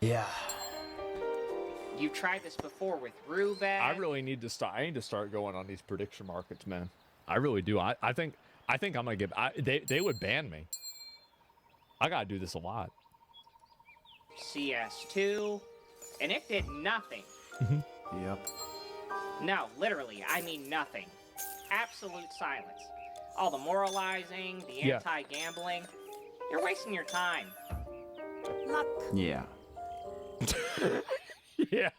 Yeah. You've tried this before with Ruben. I really need to start. I need to start going on these prediction markets, man. I really do. I think I'm gonna get. They would ban me. I gotta do this a lot. CS2, and it did nothing. Yep. No, literally, I mean nothing. Absolute silence. All the moralizing, the Yeah. anti-gambling. You're wasting your time. Luck. Yeah. Yeah.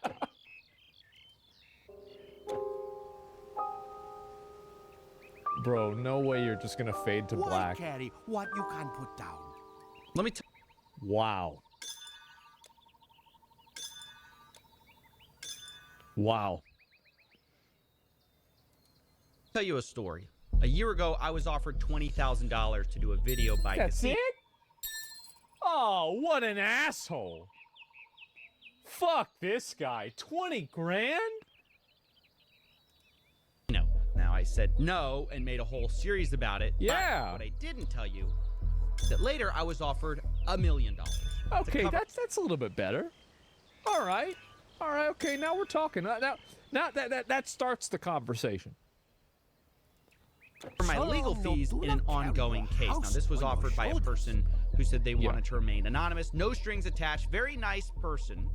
Bro, no way you're just gonna fade to Why black. carry what you can put down? Let me Wow. Wow. tell you a story. A year ago, I was offered $20,000 to do a video by That's casino. it? Oh, what an asshole. Fuck this guy. 20 grand? No. Now, I said no and made a whole series about it. Yeah. But what I didn't tell you is that later I was offered $1 million. Okay, that's a little bit better. All right. All right, okay, now we're talking. Now that starts the conversation. For my legal fees in an ongoing case. Now, this was offered by a person who said they wanted to remain anonymous, no strings attached, very nice person.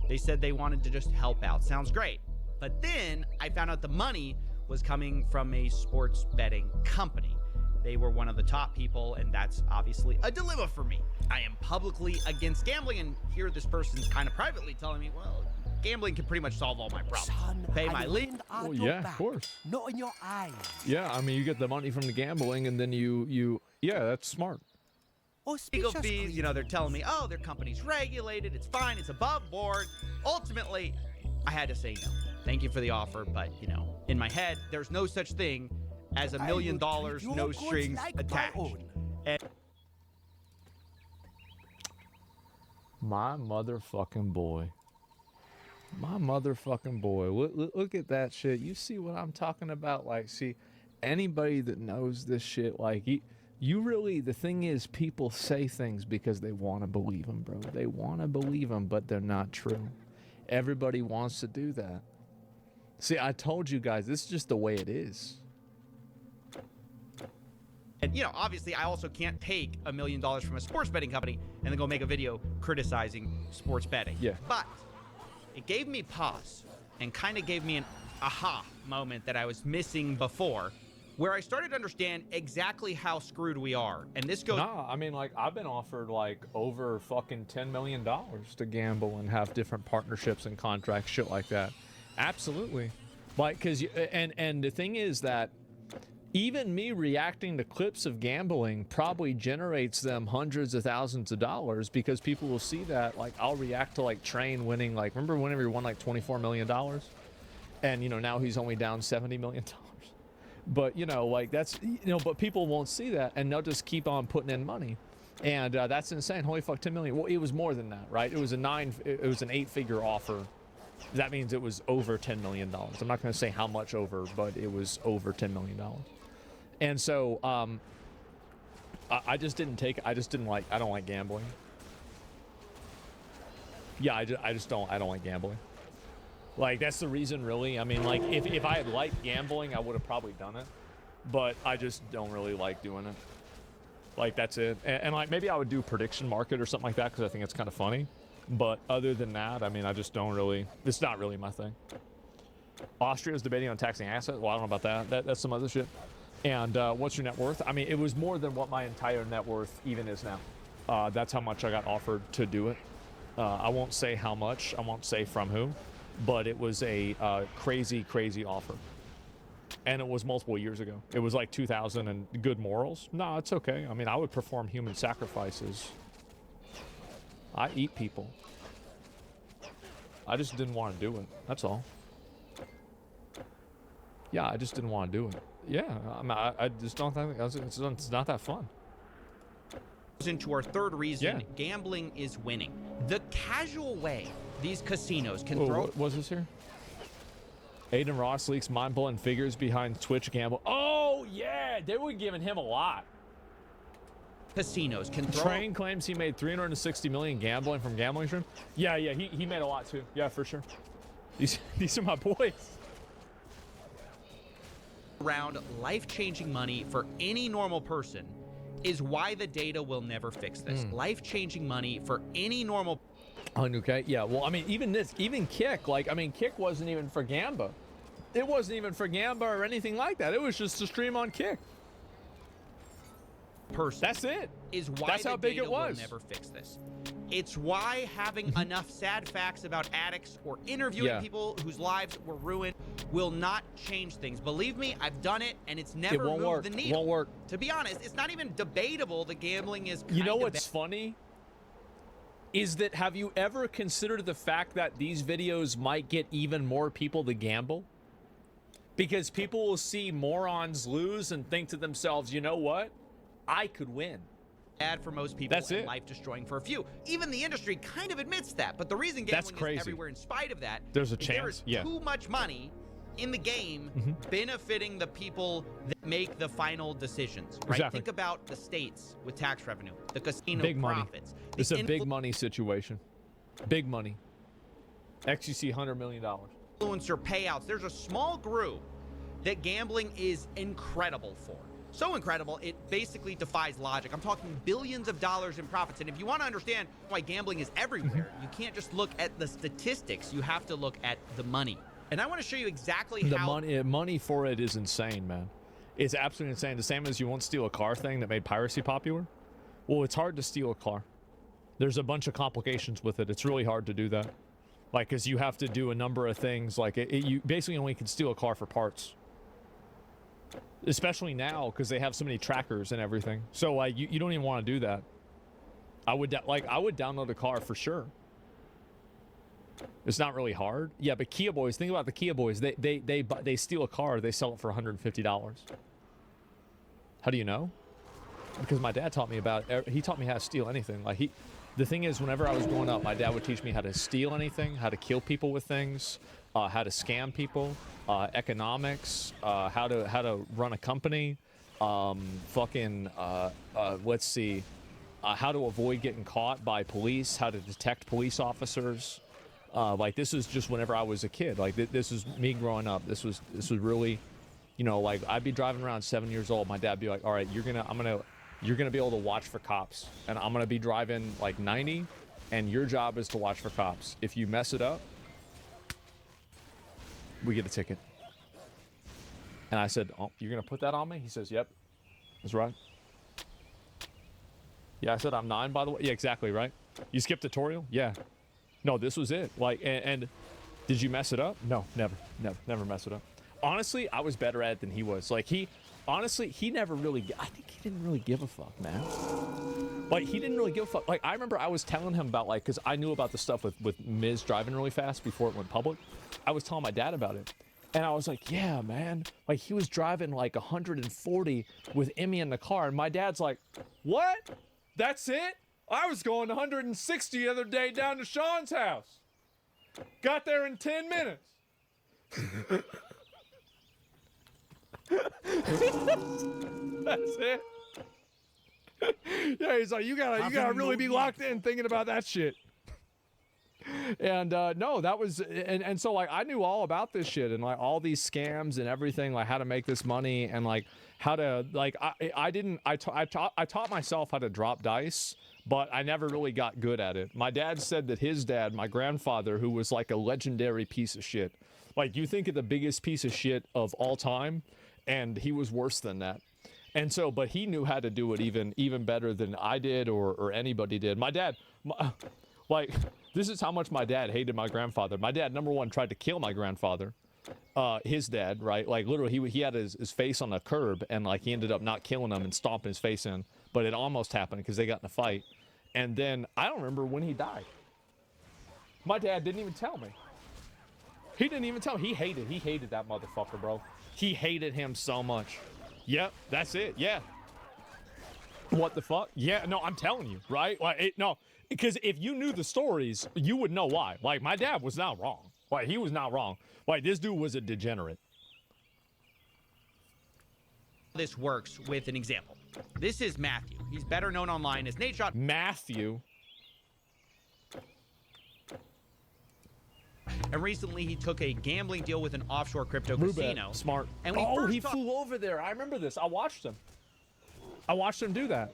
They said they wanted to just help out. Sounds great. But then I found out the money was coming from a sports betting company. They were one of the top people, and that's obviously a dilemma for me. I am publicly against gambling, and here this person's kind of privately telling me, well, gambling can pretty much solve all my problems. Pay my legal. Well, yeah, of course. Not in your eyes. Yeah, I mean, you get the money from the gambling, and then you yeah, that's smart. Legal fees, you know, they're telling me, oh, their company's regulated, it's fine, it's above board. Ultimately, I had to say no. Thank you for the offer, but, you know, in my head, there's no such thing as $1 million, no strings attached. And My motherfucking boy. My motherfucking boy. Look at that shit. You see what I'm talking about? Like, see, anybody that knows this shit, like, you really, the thing is, people say things because they want to believe them, bro. They want to believe them, but they're not true. Everybody wants to do that. See, I told you guys, this is just the way it is. And, you know, obviously, I also can't take $1 million from a sports betting company and then go make a video criticizing sports betting. Yeah. But it gave me pause and kind of gave me an aha moment that I was missing before, where I started to understand exactly how screwed we are. And this goes... Nah, I mean, like, I've been offered, like, over fucking $10 million to gamble and have different partnerships and contracts, shit like that. Absolutely. Like, because... And the thing is that even me reacting to clips of gambling probably generates them hundreds of thousands of dollars, because people will see that. Like, I'll react to, like, Train winning, like, remember whenever he won, like, $24 million? And, you know, now he's only down $70 million. But, you know, like, that's, you know, but people won't see that, and they'll just keep on putting in money. And that's insane. Holy fuck, 10 million. Well, it was more than that, right? It was an 8-figure offer. That means it was over $10 million. I'm not going to say how much over, but it was over $10 million. And so, I just didn't take, I don't like gambling. Yeah, I don't like gambling. Like, that's the reason, really. I mean, like, if I had liked gambling, I would have probably done it. But I just don't really like doing it. Like, that's it. And like, maybe I would do prediction market or something like that, because I think it's kind of funny. But other than that, I mean, I just don't really, it's not really my thing. Austria's debating on taxing assets. Well, I don't know about that. That's some other shit. And what's your net worth? I mean, it was more than what my entire net worth even is now. That's how much I got offered to do it. I won't say how much. I won't say from who. But it was a crazy, crazy offer. And it was multiple years ago. It was like 2000 and good morals. No, it's okay. I mean, I would perform human sacrifices. I eat people. I just didn't want to do it. That's all. Yeah, I just didn't want to do it. Yeah, I just don't think it's not that fun. Into our third reason, gambling is winning. The casual way these casinos can throw. What was this here? Aiden Ross leaks mind-blowing figures behind Twitch gamble. Oh yeah, they were giving him a lot. Casinos can throw. Train claims he made $360 million gambling from gambling stream. Yeah, he made a lot too. Yeah, for sure. These are my boys. Around life-changing money for any normal person is why the data will never fix this. Life-changing money for any normal. Okay, yeah. Well, I mean, even Kick, like, I mean, Kick wasn't even for Gamba. It wasn't even for Gamba or anything like that. It was just to stream on Kick. That's it. Is why that's how big it was. Will never fix this. It's why having enough sad facts about addicts or interviewing people whose lives were ruined will not change things. Believe me, I've done it, and it's never moved the needle. It won't work. To be honest, it's not even debatable that gambling is You know what's funny? Is that have you ever considered the fact that these videos might get even more people to gamble? Because people will see morons lose and think to themselves, you know what? I could win. Bad for most people and life-destroying for a few. Even the industry kind of admits that. But the reason gambling is everywhere in spite of that, there's a chance. There is too much money in the game benefiting the people that make the final decisions. Right? Exactly. Think about the states with tax revenue, the casino big profits. Money. It's a big money situation. Big money. XUC $100 million. Influencer payouts. There's a small group that gambling is incredible for. So incredible, it basically defies logic. I'm talking billions of dollars in profits. And if you want to understand why gambling is everywhere, you can't just look at the statistics. You have to look at the money. And I want to show you exactly how... The money for it is insane, man. It's absolutely insane. The same as you won't steal a car thing that made piracy popular. Well, it's hard to steal a car. There's a bunch of complications with it. It's really hard to do that. Like, because you have to do a number of things. Like, you basically only can steal a car for parts. Especially now, because they have so many trackers and everything. So, like, you don't even want to do that. I would download a car for sure. It's not really hard. Yeah, but Kia Boys, think about the Kia Boys. They steal a car, they sell it for $150. How do you know? Because my dad taught me about it. He taught me how to steal anything. Like, the thing is, whenever I was growing up, my dad would teach me how to steal anything, how to kill people with things, how to scam people, economics, how to run a company, let's see, how to avoid getting caught by police, how to detect police officers. Like, this is just whenever I was a kid. Like, this is me growing up. This was really, you know, like, I'd be driving around 7 years old. My dad'd be like, all right, you're gonna be able to watch for cops, and I'm gonna be driving like 90, and your job is to watch for cops. If you mess it up, we get a ticket. And I said, oh, you're gonna put that on me? He says, yep. That's right. Yeah, I said, I'm 9, by the way. Yeah, exactly, right? You skipped tutorial? Yeah. No, this was it. Like, and did you mess it up? No, never mess it up. Honestly, I was better at it than he was. Like, honestly, he never really, I think he didn't really give a fuck, man. Like, he didn't really give a fuck. Like, I remember I was telling him about, like, because I knew about the stuff with Miz driving really fast before it went public. I was telling my dad about it. And I was like, yeah, man. Like, he was driving like 140 with Emmy in the car. And my dad's like, what? That's it? I was going 160 the other day down to Sean's house. Got there in 10 minutes. That's it. Yeah, he's like, you gotta really be locked in thinking about that shit. And no, that was, and so, like, I knew all about this shit and, like, all these scams and everything, like how to make this money and, like, how to, like, I taught myself how to drop dice, but I never really got good at it. My dad said that his dad, my grandfather, who was like a legendary piece of shit, like, you think of the biggest piece of shit of all time, and he was worse than that. And so, but he knew how to do it even better than I did or anybody did. My dad, like, this is how much my dad hated my grandfather. My dad, number one, tried to kill my grandfather, his dad, right? Like, literally, he had his face on a curb, and, like, he ended up not killing him and stomping his face in. But it almost happened because they got in a fight. And then I don't remember when he died. My dad didn't even tell me. He didn't even tell. He hated that motherfucker, bro. He hated him so much. Yep, that's it. Yeah. What the fuck? Yeah, no, I'm telling you, right? Like, no, because if you knew the stories, you would know why. Like, my dad was not wrong. Like, he was not wrong. Like, this dude was a degenerate. This works with an example. This is Matthew. He's better known online as Nate Shot. Matthew. And recently, he took a gambling deal with an offshore crypto casino. Smart. And when he flew over there. I remember this. I watched him. I watched him do that.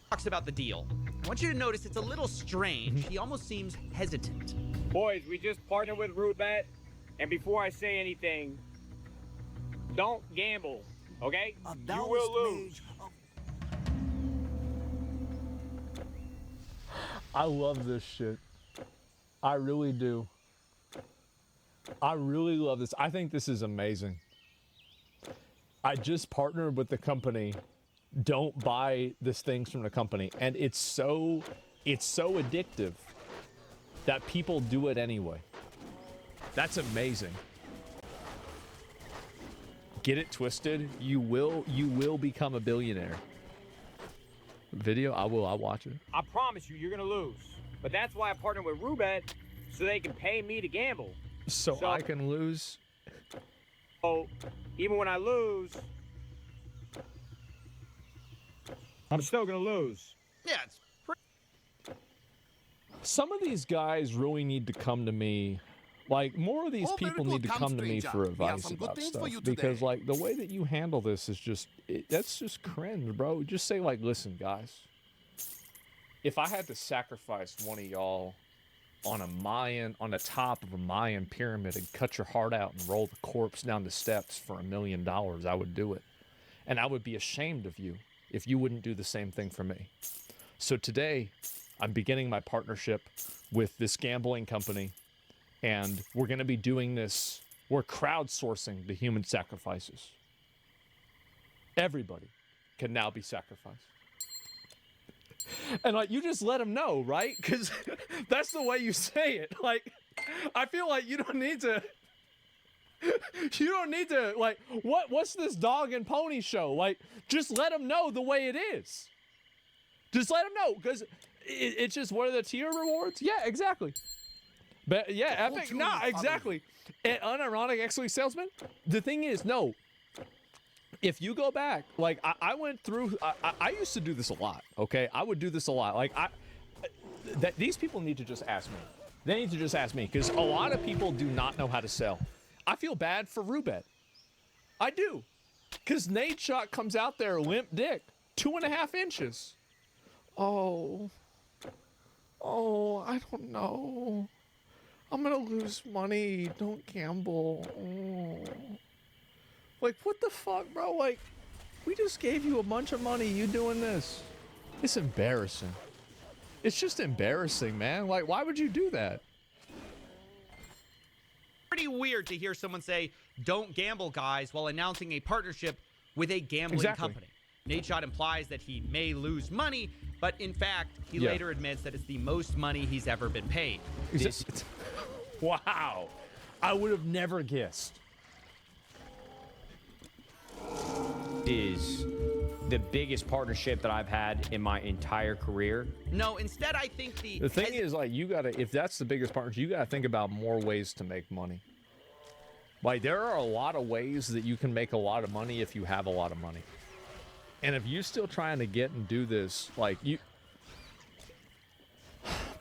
Talks about the deal. I want you to notice it's a little strange. He almost seems hesitant. Boys, we just partnered with Rootbet, and before I say anything, don't gamble, okay? You will lose. I love this shit. I really do. I really love this. I think this is amazing. I just partnered with the company. Don't buy these things from the company. And it's so addictive that people do it anyway. That's amazing. Get it twisted. You will become a billionaire. Video, I'll watch it. I promise you, you're gonna lose. But that's why I partnered with Rootbet, so they can pay me to gamble. So I can lose? Oh, even when I lose, I'm still gonna lose. Yeah, it's some of these guys really need to come to me. Like, more of these people need to come to me for advice about stuff. Because, like, the way that you handle this is just, that's just cringe, bro. Just say, like, listen, guys. If I had to sacrifice one of y'all on the top of a Mayan pyramid and cut your heart out and roll the corpse down the steps for $1 million, I would do it. And I would be ashamed of you if you wouldn't do the same thing for me. So today, I'm beginning my partnership with this gambling company, and we're going to be doing this. We're crowdsourcing the human sacrifices. Everybody can now be sacrificed. And, like, you just let them know, right? Because that's the way you say it. Like, I feel like you don't need to, like, what's this dog and pony show? Like, just let them know the way it is. Just let them know, because it's just, what are the tier rewards? Yeah, exactly. But, yeah, epic, nah, exactly. And unironic excellent salesman, the thing is, no. If you go back, like, I went through, I used to do this a lot, okay? I would do this a lot. Like, these people need to just ask me. They need to just ask me, because a lot of people do not know how to sell. I feel bad for Rootbet. I do. Because Nate Shot comes out there limp dick, 2.5 inches. Oh, I don't know. I'm going to lose money. Don't gamble. Oh. Like, what the fuck, bro? Like, we just gave you a bunch of money. You doing this? It's embarrassing. It's just embarrassing, man. Like, why would you do that? Pretty weird to hear someone say, don't gamble, guys, while announcing a partnership with a gambling company. Nate Shot implies that he may lose money, but in fact, he later admits that it's the most money he's ever been paid. Wow. I would have never guessed. Is the biggest partnership that I've had in my entire career. No, instead I think the thing is, like, you gotta, if that's the biggest partnership, you gotta think about more ways to make money. Like, there are a lot of ways that you can make a lot of money if you have a lot of money. And if you're still trying to get and do this, like,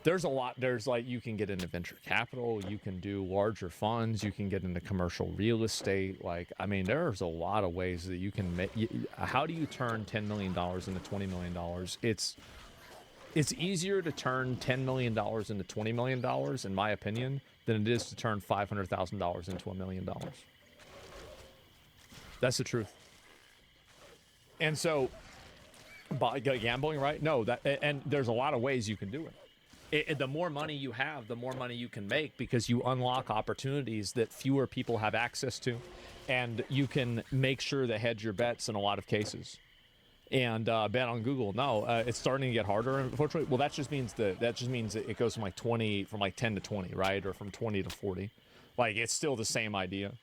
there's a lot. There's, like, you can get into venture capital, you can do larger funds, you can get into commercial real estate. Like, I mean, there's a lot of ways that you can make. How do you turn $10 million into $20 million? It's easier to turn $10 million into $20 million, in my opinion, than it is to turn $500,000 into $1 million. That's the truth. And so, by gambling, right? No, and there's a lot of ways you can do it. The more money you have, the more money you can make, because you unlock opportunities that fewer people have access to, and you can make sure to hedge your bets in a lot of cases. and bet on Google. No, it's starting to get harder, unfortunately. Well, that just means that it goes from like 10 to 20, right? Or from 20 to 40. Like, it's still the same idea.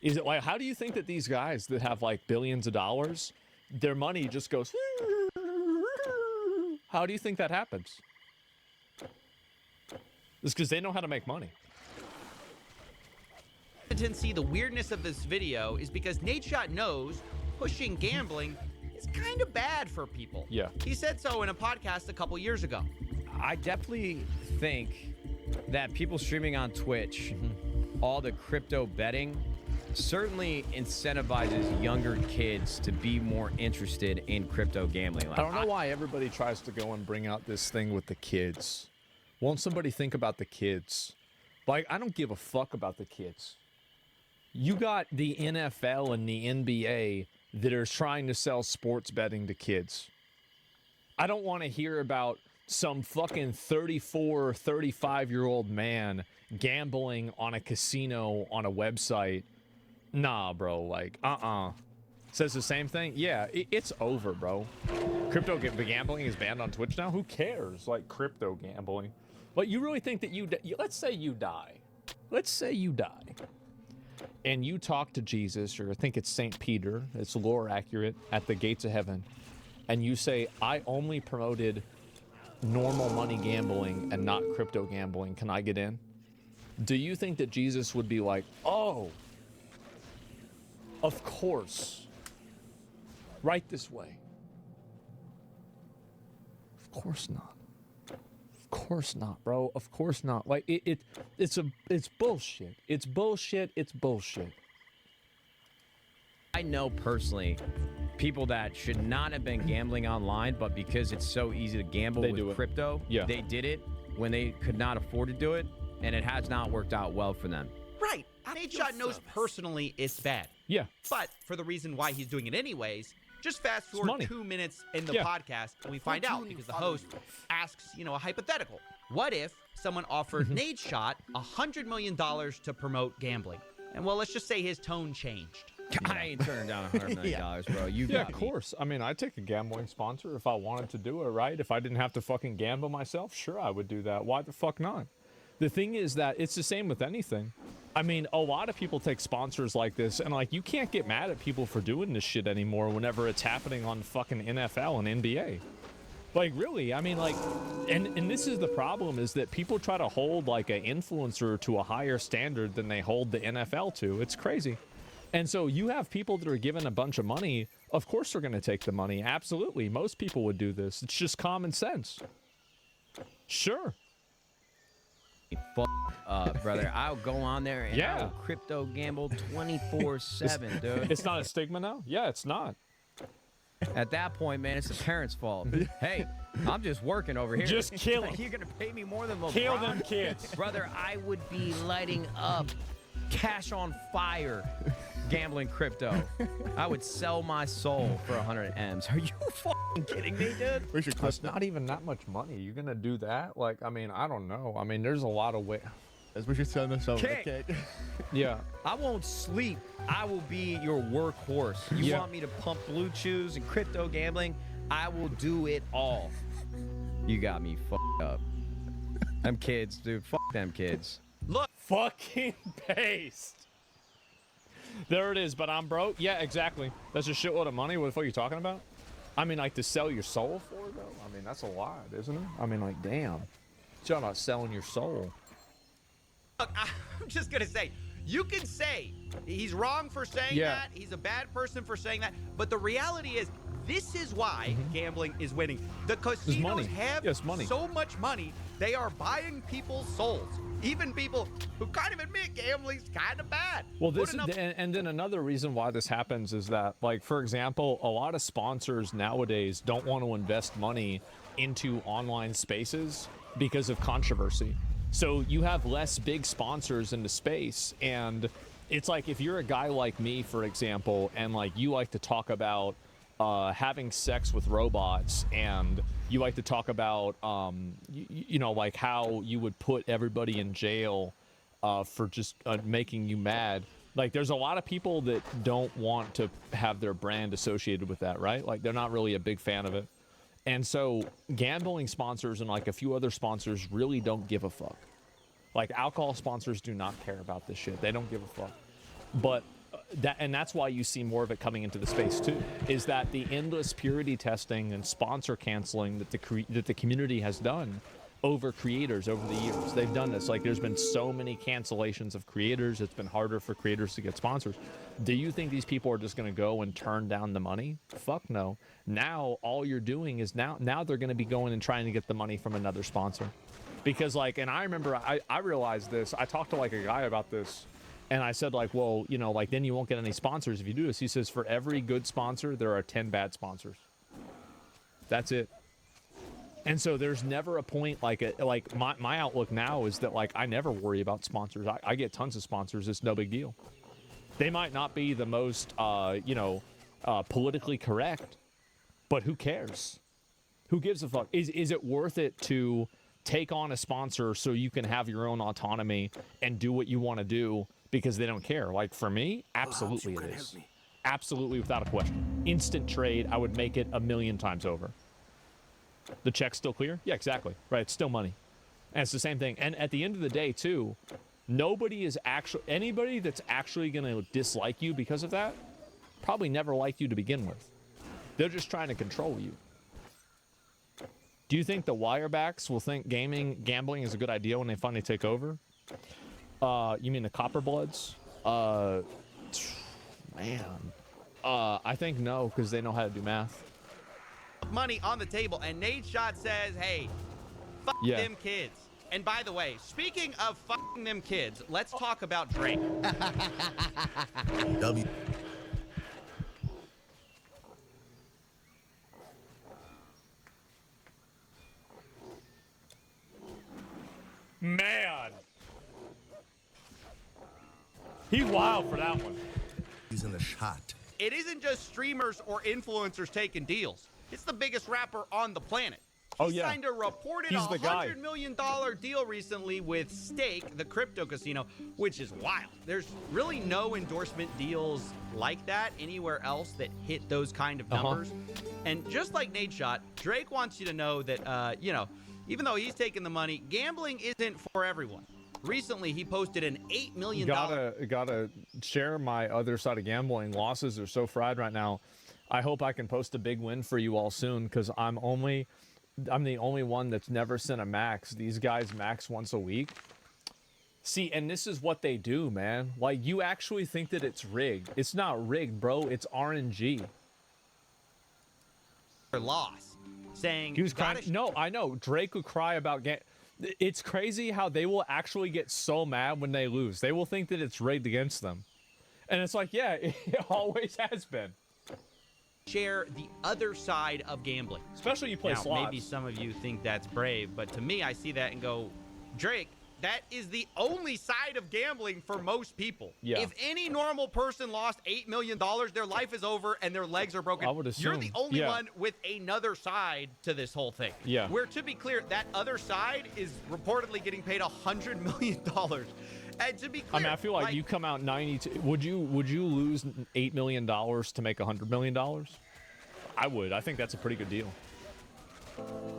Is it like, how do you think that these guys that have like billions of dollars, their money just goes, how do you think that happens? It's because they know how to make money. See, the weirdness of this video is because Nadeshot knows pushing gambling is kind of bad for people. Yeah. He said so in a podcast a couple years ago. I definitely think that people streaming on Twitch, all the crypto betting, certainly incentivizes younger kids to be more interested in crypto gambling. I don't know why everybody tries to go and bring out this thing with the kids. Won't somebody think about the kids? Like, I don't give a fuck about the kids. You got the NFL and the NBA that are trying to sell sports betting to kids. I don't want to hear about some fucking 34 or 35-year-old man gambling on a casino on a website. Nah, bro, like, Says the same thing? Yeah, it's over, bro. Crypto gambling is banned on Twitch now? Who cares? Like, crypto gambling. But you really think that let's say you die. Let's say you die. And you talk to Jesus, or I think it's St. Peter, it's lore accurate, at the gates of heaven. And you say, I only promoted normal money gambling and not crypto gambling. Can I get in? Do you think that Jesus would be like, oh, of course, right this way? Of course not. Of course not, bro. Of course not. Like, it's bullshit. It's bullshit. It's bullshit. I know personally people that should not have been gambling online, but because it's so easy to gamble with crypto, they did it when they could not afford to do it, and it has not worked out well for them. Right. Nadeshot knows personally it's bad. Yeah. But for the reason why he's doing it anyways, just fast forward 2 minutes in the podcast and we find out, because the host asks, a hypothetical. What if someone offered Nadeshot $100 million to promote gambling? And well, let's just say his tone changed. I ain't turning down $100 million, bro. You got of course. I mean, I'd take a gambling sponsor if I wanted to do it, right? If I didn't have to fucking gamble myself, sure, I would do that. Why the fuck not? The thing is that it's the same with anything. I mean, a lot of people take sponsors like this, and like, you can't get mad at people for doing this shit anymore whenever it's happening on fucking NFL and NBA. Like, really, I mean, like, and this is the problem, is that people try to hold like an influencer to a higher standard than they hold the NFL to. It's crazy. And so you have people that are given a bunch of money. Of course they're going to take the money. Absolutely. Most people would do this. It's just common sense. Sure. Brother, I'll go on there and I will crypto gamble 24/7, dude. It's not a stigma now? Yeah, it's not. At that point, man, it's the parents' fault. Hey, I'm just working over here. Just kill them. You're gonna pay me more than LeBron? Kill them kids. Brother, I would be lighting up, cash on fire, gambling crypto. I would sell my soul for 100 M's. Are you fucking kidding me, dude? That's not even that much money. You're gonna do that? Like, I mean, I don't know. I mean, there's a lot of ways. We should sell this over. Okay. Yeah. I won't sleep. I will be your workhorse. You want me to pump blue chews and crypto gambling? I will do it all. You got me fucked up. Them kids, dude. Fuck them kids. Look. Fucking paste. There it is, but I'm broke. Yeah, exactly. That's a shitload of money. What the fuck are you talking about? I mean, like, to sell your soul for, though? I mean, that's a lot, isn't it? I mean, like, damn. You're talking about selling your soul. Look, I'm just going to say, you can say he's wrong for saying that. He's a bad person for saying that. But the reality is, this is why gambling is winning. The casinos have so much money, they are buying people's souls. Even people who kind of admit gambling's kind of bad. Well, this and then another reason why this happens is that, like, for example, a lot of sponsors nowadays don't want to invest money into online spaces because of controversy. So you have less big sponsors in the space, and it's like, if you're a guy like me, for example, and like you like to talk about having sex with robots, and you like to talk about you know, like how you would put everybody in jail for just making you mad. Like, there's a lot of people that don't want to have their brand associated with that, right? Like, they're not really a big fan of it. And so gambling sponsors and like a few other sponsors really don't give a fuck. Like, alcohol sponsors do not care about this shit. They don't give a fuck. But that's why you see more of it coming into the space too, is that the endless purity testing and sponsor canceling that the community has done over creators over the years. They've done this. Like, there's been so many cancellations of creators. It's been harder for creators to get sponsors. Do you think these people are just going to go and turn down the money? Fuck no. Now all you're doing is now they're going to be going and trying to get the money from another sponsor. Because like, and I remember I realized this. I talked to like a guy about this, and I said like, well, you know, like then you won't get any sponsors if you do this. He says for every good sponsor, there are 10 bad sponsors. That's it. And so there's never a point like my outlook now is that like I never worry about sponsors. I get tons of sponsors. It's no big deal. They might not be the most politically correct, but who cares? Who gives a fuck? Is it worth it to take on a sponsor so you can have your own autonomy and do what you want to do because they don't care? Like for me, absolutely it is. Absolutely, without a question. Instant trade, I would make it 1,000,000 times over. The check's still clear? Yeah, exactly. Right, it's still money. And it's the same thing. And at the end of the day, too, anybody that's actually going to dislike you because of that probably never liked you to begin with. They're just trying to control you. Do you think the wirebacks will think gambling is a good idea when they finally take over? You mean the Copperbloods? Man. I think no, because they know how to do math. Money on the table, and Nate Shot says, hey, fuck them kids. And by the way, speaking of fucking them kids, let's talk about Drake. Man. He's wild for that one. He's in the shot. It isn't just streamers or influencers taking deals. It's the biggest rapper on the planet. He signed a reported $100 million deal recently with Stake, the crypto casino, which is wild. There's really no endorsement deals like that anywhere else that hit those kind of numbers. And just like Nate Shot, Drake wants you to know that, even though he's taking the money, gambling isn't for everyone. Recently, he posted an $8 million... Gotta share my other side of gambling. Losses are so fried right now. I hope I can post a big win for you all soon, because I'm the only one that's never sent a max. These guys max once a week. See, and this is what they do, man. Like, you actually think that it's rigged. It's not rigged, bro. It's RNG. Loss. Saying... He was crying. No, I know. Drake would cry about... It's crazy how they will actually get so mad when they lose. They will think that it's rigged against them. And it's like, yeah, it always has been. Share the other side of gambling. Especially you play slots. Maybe some of you think that's brave, but to me, I see that and go, Drake, that is the only side of gambling for most people. Yeah. If any normal person lost $8 million, their life is over and their legs are broken. I would assume. You're the only one with another side to this whole thing. Yeah. Where, to be clear, that other side is reportedly getting paid $100 million. And to be clear, I mean, I feel like you come out 92. Would you lose $8 million to make $100 million? I would. I think that's a pretty good deal.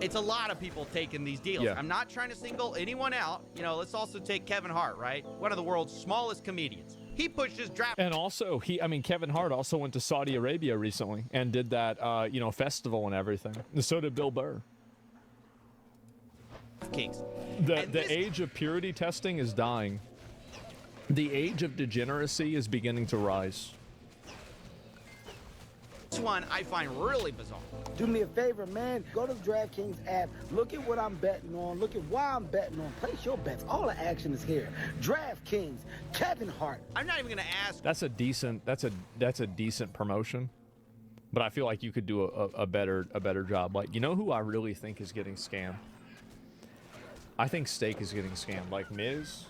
It's a lot of people taking these deals. Yeah. I'm not trying to single anyone out. Let's also take Kevin Hart, right? One of the world's smallest comedians. He pushed his draft. And also, Kevin Hart also went to Saudi Arabia recently and did that, festival and everything. So did Bill Burr. Kings. The age of purity testing is dying. The age of degeneracy is beginning to rise. This one I find really bizarre. Do me a favor, man. Go to the DraftKings app. Look at what I'm betting on. Look at why I'm betting on. Place your bets. All the action is here. DraftKings, Kevin Hart. I'm not even going to ask. That's a decent promotion, but I feel like you could do a better job. Like, you know who I really think is getting scammed? I think Stake is getting scammed. Like Miz.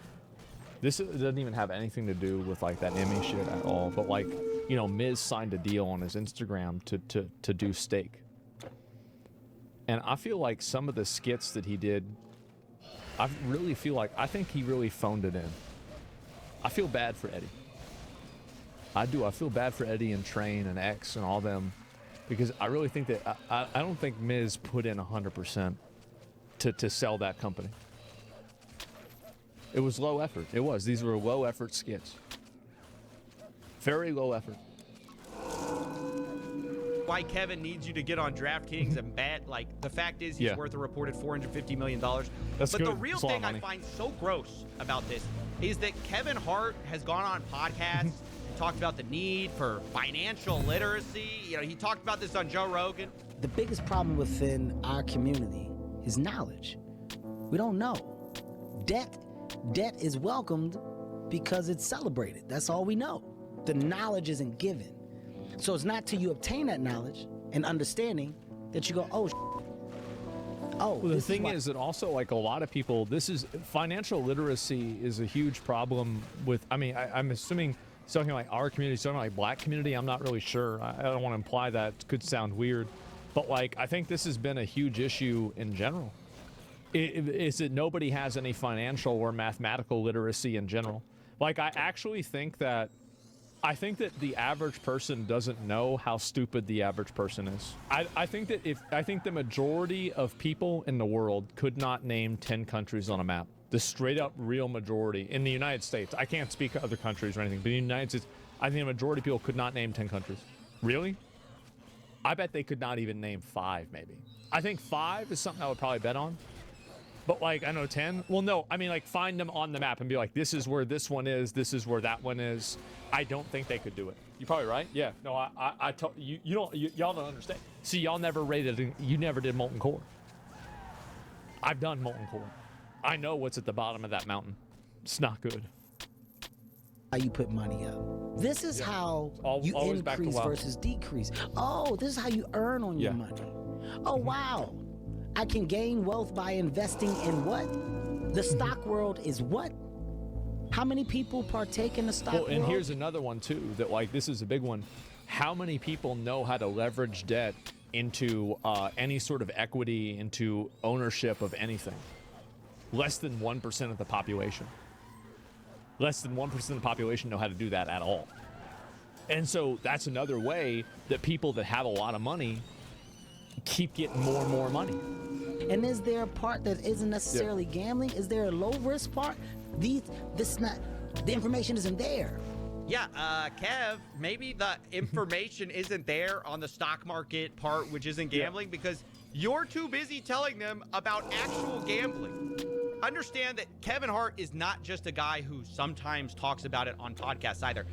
This doesn't even have anything to do with like that Emmy shit at all. But like, Miz signed a deal on his Instagram to do Stake. And I feel like some of the skits that he did, I think he really phoned it in. I feel bad for Eddie. I do. I feel bad for Eddie and Train and X and all them, because I really think that I don't think Miz put in 100% to sell that company. It was low effort. It was. These were low effort skits. Very low effort. Why Kevin needs you to get on DraftKings and bet. Like, the fact is he's worth a reported $450 million. That's but good. the real That's a lot of thing I money. find so gross about this is that Kevin Hart has gone on podcasts, talked about the need for financial literacy. You know, he talked about this on Joe Rogan. The biggest problem within our community is knowledge. We don't know. Debt is welcomed because it's celebrated. That's all we know. The knowledge isn't given. So it's not till you obtain that knowledge and understanding that you go, oh, well, the thing is that also, like, a lot of people, financial literacy is a huge problem with, I mean, I'm assuming something like our community, something like black community, I'm not really sure. I don't want to imply that. It could sound weird. But, like, I think this has been a huge issue in general. Is that nobody has any financial or mathematical literacy in general. Like, I actually think that the average person doesn't know how stupid the average person is. I think the majority of people in the world could not name 10 countries on a map. The straight up real majority in the United States. I can't speak of other countries or anything, but in the United States, I think the majority of people could not name 10 countries. Really? I bet they could not even name 5, maybe. I think 5 is something I would probably bet on. But, like, I know 10. Well, no, I mean, like, find them on the map and be like, this is where this one is, this is where that one is. I don't think they could do it. You're probably right. Yeah. No, y'all don't understand. See, y'all never you never did molten core. I've done molten core. I know what's at the bottom of that mountain. It's not good. How you put money up. This is how you always back to increase wealth. versus decrease. Oh, this is how you earn on your money. Oh, wow. I can gain wealth by investing in what? The stock world is what? How many people partake in the stock world? Well, and here's another one, too, that, like, this is a big one. How many people know how to leverage debt into any sort of equity, into ownership of anything? Less than 1% of the population. Less than 1% of the population know how to do that at all. And so that's another way that people that have a lot of money keep getting more and more money. And is there a part that isn't necessarily gambling? Is there a low risk part? The information isn't there. Yeah, Kev, maybe the information isn't there on the stock market part, which isn't gambling, because you're too busy telling them about actual gambling. Understand that Kevin Hart is not just a guy who sometimes talks about it on podcasts either.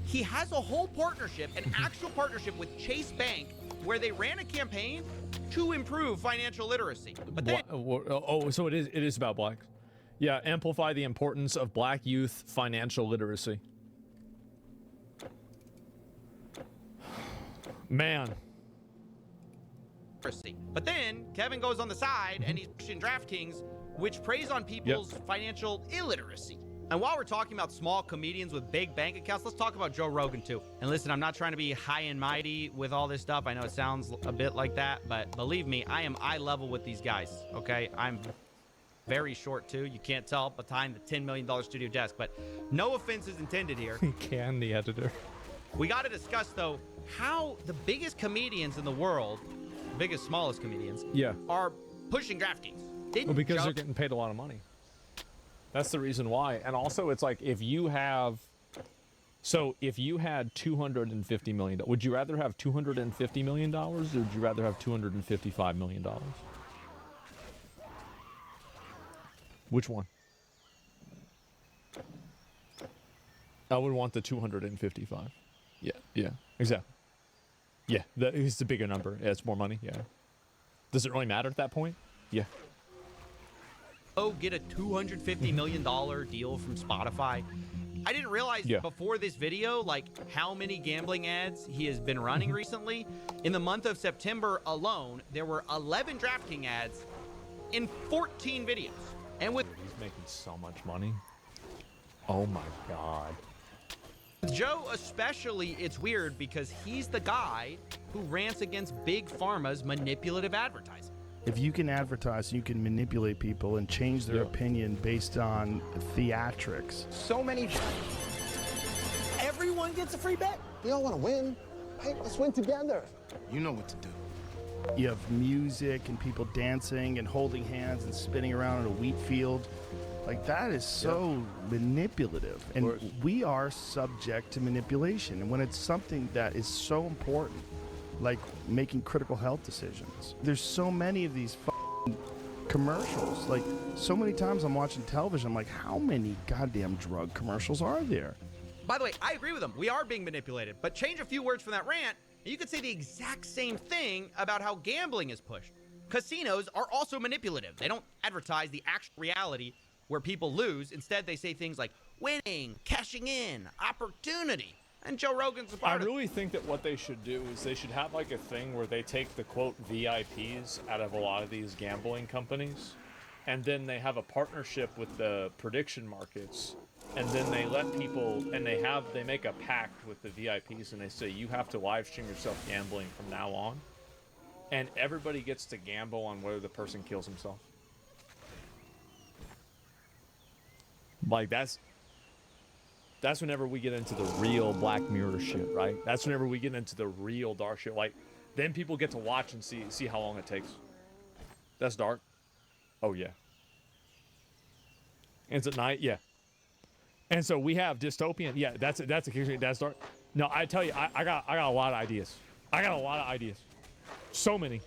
He has a whole partnership, an actual partnership with Chase Bank, where they ran a campaign to improve financial literacy. But then, so it is about blacks. Yeah, amplify the importance of black youth financial literacy. Man. But then Kevin goes on the side and he's pushing DraftKings, which preys on people's financial illiteracy. And while we're talking about small comedians with big bank accounts, let's talk about Joe Rogan too. And listen, I'm not trying to be high and mighty with all this stuff. I know it sounds a bit like that, but believe me, I am eye level with these guys, okay? I'm very short too. You can't tell behind the $10 million studio desk, but no offense is intended here. Can the editor. We got to discuss, though, how the biggest comedians in the world, biggest, smallest comedians, are pushing DraftKings. Well, because they're getting paid a lot of money. That's the reason why. And also, it's like, if you had $250 million, would you rather have $250 million or would you rather have $255 million? Which one? I would want the 255. Yeah, exactly. Yeah, that is the bigger number. Yeah, it's more money. Yeah. Does it really matter at that point? Yeah. Get a $250 million deal from Spotify. I didn't realize before this video, like, how many gambling ads he has been running recently. In the month of September alone, there were 11 DraftKings ads in 14 videos. And with he's making so much money. Oh my God. Joe especially, it's weird because he's the guy who rants against Big Pharma's manipulative advertising. If you can advertise, you can manipulate people and change their opinion based on theatrics. So many. Everyone Everyone gets a free bet. We all want to win. Hey, let's win together. You know what to do. You have music and people dancing and holding hands and spinning around in a wheat field. Like, that is so manipulative. And we are subject to manipulation. And when it's something that is so important, like making critical health decisions, there's so many of these commercials. Like, so many times I'm watching television, I'm like, how many goddamn drug commercials are there? By the way, I agree with them. We are being manipulated. But change a few words from that rant, and you could say the exact same thing about how gambling is pushed. Casinos are also manipulative. They don't advertise the actual reality where people lose. Instead, they say things like winning, cashing in, opportunity. And Joe Rogan's a part I really think that what they should do is they should have like a thing where they take the quote VIPs out of a lot of these gambling companies, and then they have a partnership with the prediction markets, and then they let people, and they make a pact with the VIPs, and they say you have to live stream yourself gambling from now on, and everybody gets to gamble on whether the person kills himself. Like, that's whenever we get into the real Black Mirror shit, right? That's whenever we get into the real dark shit. Like, then people get to watch and see how long it takes. That's dark. Oh yeah. And it's at night, yeah. And so we have dystopian. Yeah, that's dark. No, I tell you, I got a lot of ideas. I got a lot of ideas. So many.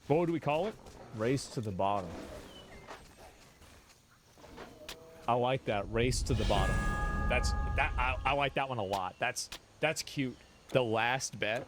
What would we call it? Race to the bottom. I like that. Race to the bottom. I like that one a lot. That's cute. The last bet.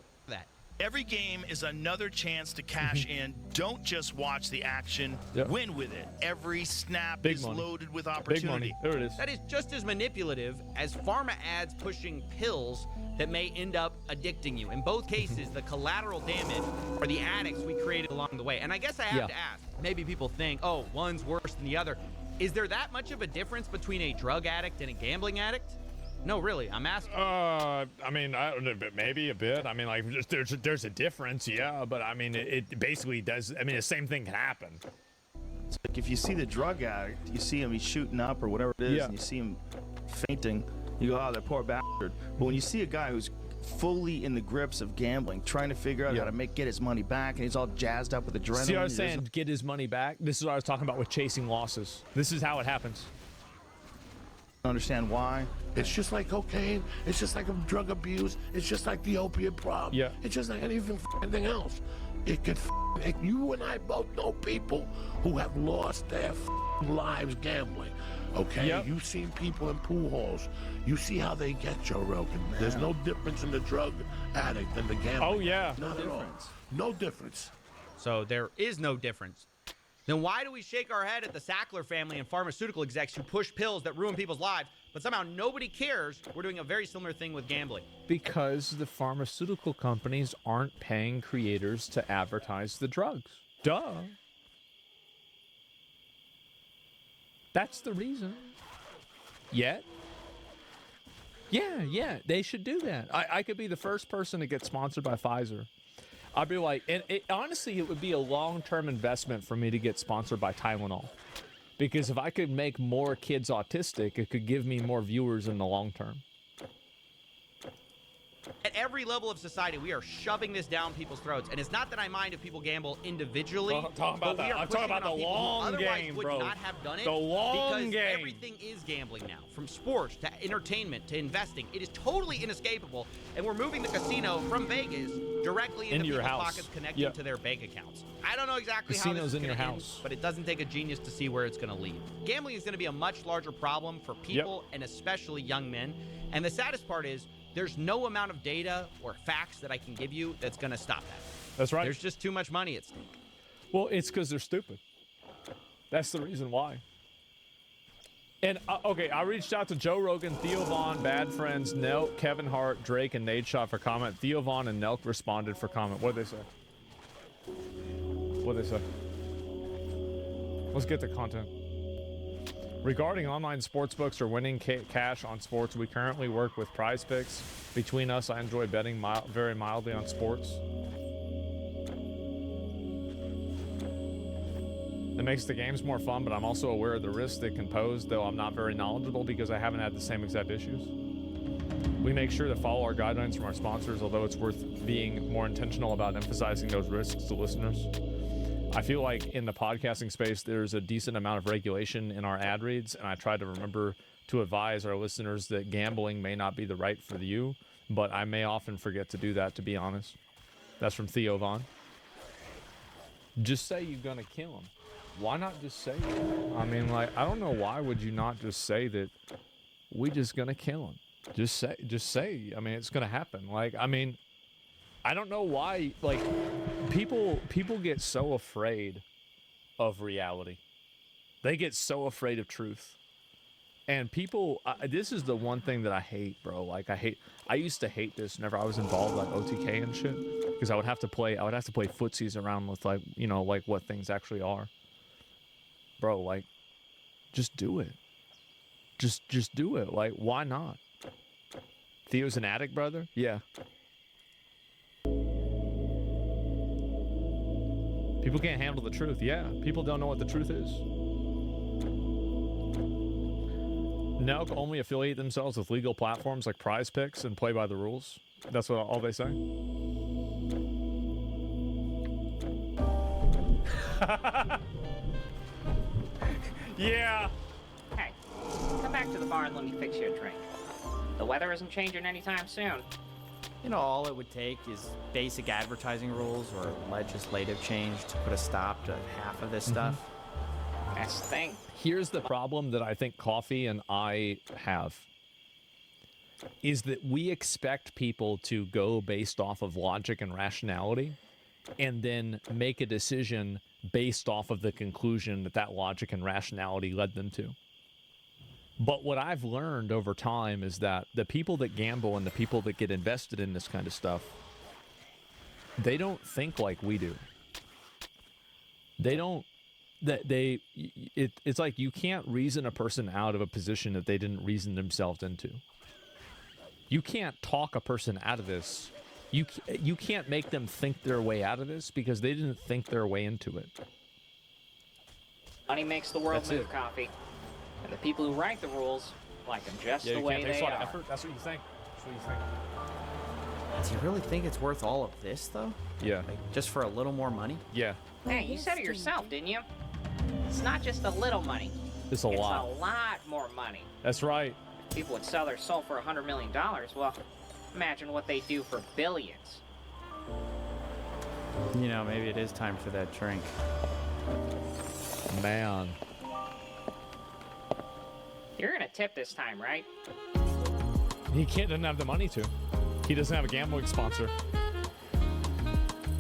Every game is another chance to cash in. Don't just watch the action. Win with it. Every snap is loaded with opportunity. Big money. There it is. That is just as manipulative as pharma ads pushing pills that may end up addicting you. In both cases, the collateral damage are the addicts we created along the way. And I guess I have to ask, maybe people think, oh, one's worse than the other. Is there that much of a difference between a drug addict and a gambling addict? No, really, I'm asking. I mean, I don't know, but maybe a bit. I mean, like, there's a difference, yeah, but I mean, it basically does. I mean, the same thing can happen. It's like if you see the drug addict, you see him, he's shooting up or whatever it is, and you see him fainting, you go, oh, that poor bastard. But when you see a guy who's fully in the grips of gambling, trying to figure out how to get his money back, and he's all jazzed up with adrenaline. See what I was saying? Get his money back? This is what I was talking about with chasing losses. This is how it happens. Understand why? It's just like cocaine. It's just like drug abuse. It's just like the opiate problem. Yeah. It's just like anything else. It could. You and I both know people who have lost their lives gambling. Okay. Yep. You've seen people in pool halls. You see how they get, Joe Rogan. There's no difference in the drug addict and the gambler. Oh yeah. Not at all. No difference. So there is no difference. Then why do we shake our head at the Sackler family and pharmaceutical execs who push pills that ruin people's lives, but somehow nobody cares we're doing a very similar thing with gambling? Because the pharmaceutical companies aren't paying creators to advertise the drugs. Duh. That's the reason. Yet. Yeah, they should do that. I could be the first person to get sponsored by Pfizer. I'd be like, and honestly, it would be a long-term investment for me to get sponsored by Tylenol. Because if I could make more kids autistic, it could give me more viewers in the long term. At every level of society, we are shoving this down people's throats. And it's not that I mind if people gamble individually. I'm talking about the long game, would bro. Not have done it the long because game. Everything is gambling now, from sports to entertainment to investing. It is totally inescapable, and we're moving the casino from Vegas directly into your people's house. pockets, connected to their bank accounts. I don't know exactly how this is in your going to end, house. but it doesn't take a genius to see where it's going to lead. Gambling is going to be a much larger problem for people and especially young men. And the saddest part is, there's no amount of data or facts that I can give you that's going to stop that. That's right. There's just too much money at stake. Well, it's because they're stupid. That's the reason why. And, okay, I reached out to Joe Rogan, Theo Vaughn, Bad Friends, Nelk, Kevin Hart, Drake, and Nate Shot for comment. Theo Vaughn and Nelk responded for comment. What'd they say? Let's get to content. Regarding online sportsbooks or winning cash on sports, we currently work with Prize Picks. Between us, I enjoy betting very mildly on sports. It makes the games more fun, but I'm also aware of the risks they can pose, though I'm not very knowledgeable because I haven't had the same exact issues. We make sure to follow our guidelines from our sponsors, although it's worth being more intentional about emphasizing those risks to listeners. I feel like in the podcasting space, there's a decent amount of regulation in our ad reads, and I try to remember to advise our listeners that gambling may not be the right for you, but I may often forget to do that, to be honest. That's from Theo Vaughn. Just say you're gonna kill him. Why not just say it? I mean, like, I don't know, why would you not just say that we just gonna kill him? Just say, I mean, it's gonna happen. Like, I mean, I don't know why, like, people get so afraid of reality. They get so afraid of truth. And people, this is the one thing that I hate, bro. Like, I used to hate this whenever I was involved, like, OTK and shit. Because I would have to play footsies around with, like, you know, like, what things actually are. Bro, like, just do it. Just do it. Like, why not? Theo's an addict, brother? Yeah. People can't handle the truth. Yeah, people don't know what the truth is. Nelk only affiliate themselves with legal platforms like Prize Picks and play by the rules. That's what all they say. Yeah. Hey, come back to the bar and let me fix you a drink. The weather isn't changing anytime soon. You know, all it would take is basic advertising rules or legislative change to put a stop to half of this stuff. That's the thing. Here's the problem that I think Coffee and I have, is that we expect people to go based off of logic and rationality and then make a decision based off of the conclusion that that logic and rationality led them to. But what I've learned over time is that the people that gamble and the people that get invested in this kind of stuff, they don't think like we do. They don't, it's like you can't reason a person out of a position that they didn't reason themselves into. You can't talk a person out of this. You can't make them think their way out of this because they didn't think their way into it. Money makes the world move, Coffee. And the people who write the rules like them just the way they are. Effort. That's what you think. That's what you think. Do you really think it's worth all of this, though? Yeah. Like, just for a little more money? Yeah. Hey, you said it yourself, didn't you? It's not just a little money. It's a lot. It's a lot more money. That's right. If people would sell their soul for $100 million, well, imagine what they do for billions. You know, maybe it is time for that drink. Man. You're gonna tip this time, right? He doesn't have the money to. He doesn't have a gambling sponsor.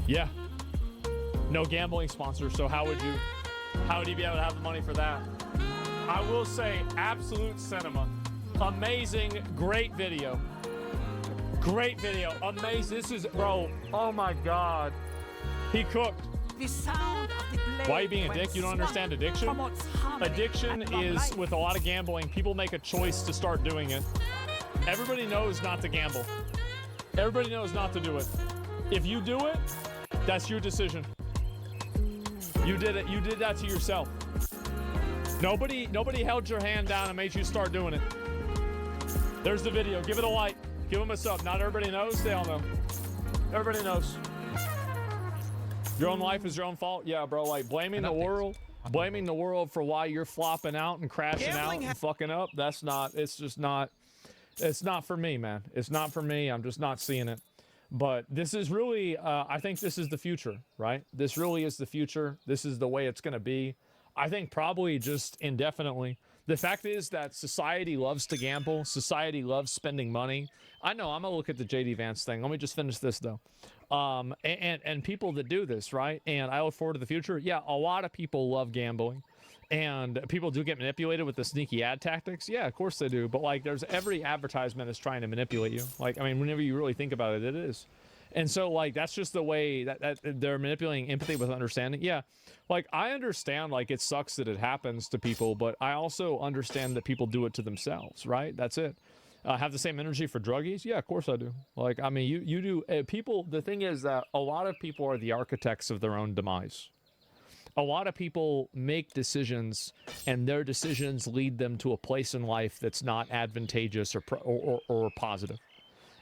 Yeah. No gambling sponsor, so how would you be able to have the money for that? I will say, absolute cinema. Amazing, great video. Great video, amazing. This is, bro, oh my God. He cooked. The sound of the blade. Why are you being a dick? You don't understand addiction? Addiction is, with a lot of gambling, people make a choice to start doing it. Everybody knows not to gamble. Everybody knows not to do it. If you do it, that's your decision. You did it. You did that to yourself. Nobody held your hand down and made you start doing it. There's the video. Give it a like. Give them a sub. Not everybody knows. They all know. Everybody knows. Your own life is your own fault. Yeah, bro. Like, blaming the world for why you're flopping out and crashing out and fucking up. That's not. It's just not. It's not for me, man. It's not for me. I'm just not seeing it. But this is really. I think this is the future, right? This really is the future. This is the way it's gonna be. I think probably just indefinitely. The fact is that society loves to gamble. Society loves spending money. I know. I'm gonna look at the JD Vance thing. Let me just finish this though. And people that do this, right? And I look forward to the future. Yeah, a lot of people love gambling, and people do get manipulated with the sneaky ad tactics. Yeah, of course they do. But like, there's every advertisement is trying to manipulate you. Like, I mean, whenever you really think about it, it is. And so, like, that's just the way that they're manipulating empathy with understanding. Yeah, like, I understand, like, it sucks that it happens to people, but I also understand that people do it to themselves, right? That's it. Have the same energy for druggies? Yeah, of course I do. Like, I mean, you do. People, the thing is that a lot of people are the architects of their own demise. A lot of people make decisions, and their decisions lead them to a place in life that's not advantageous or positive.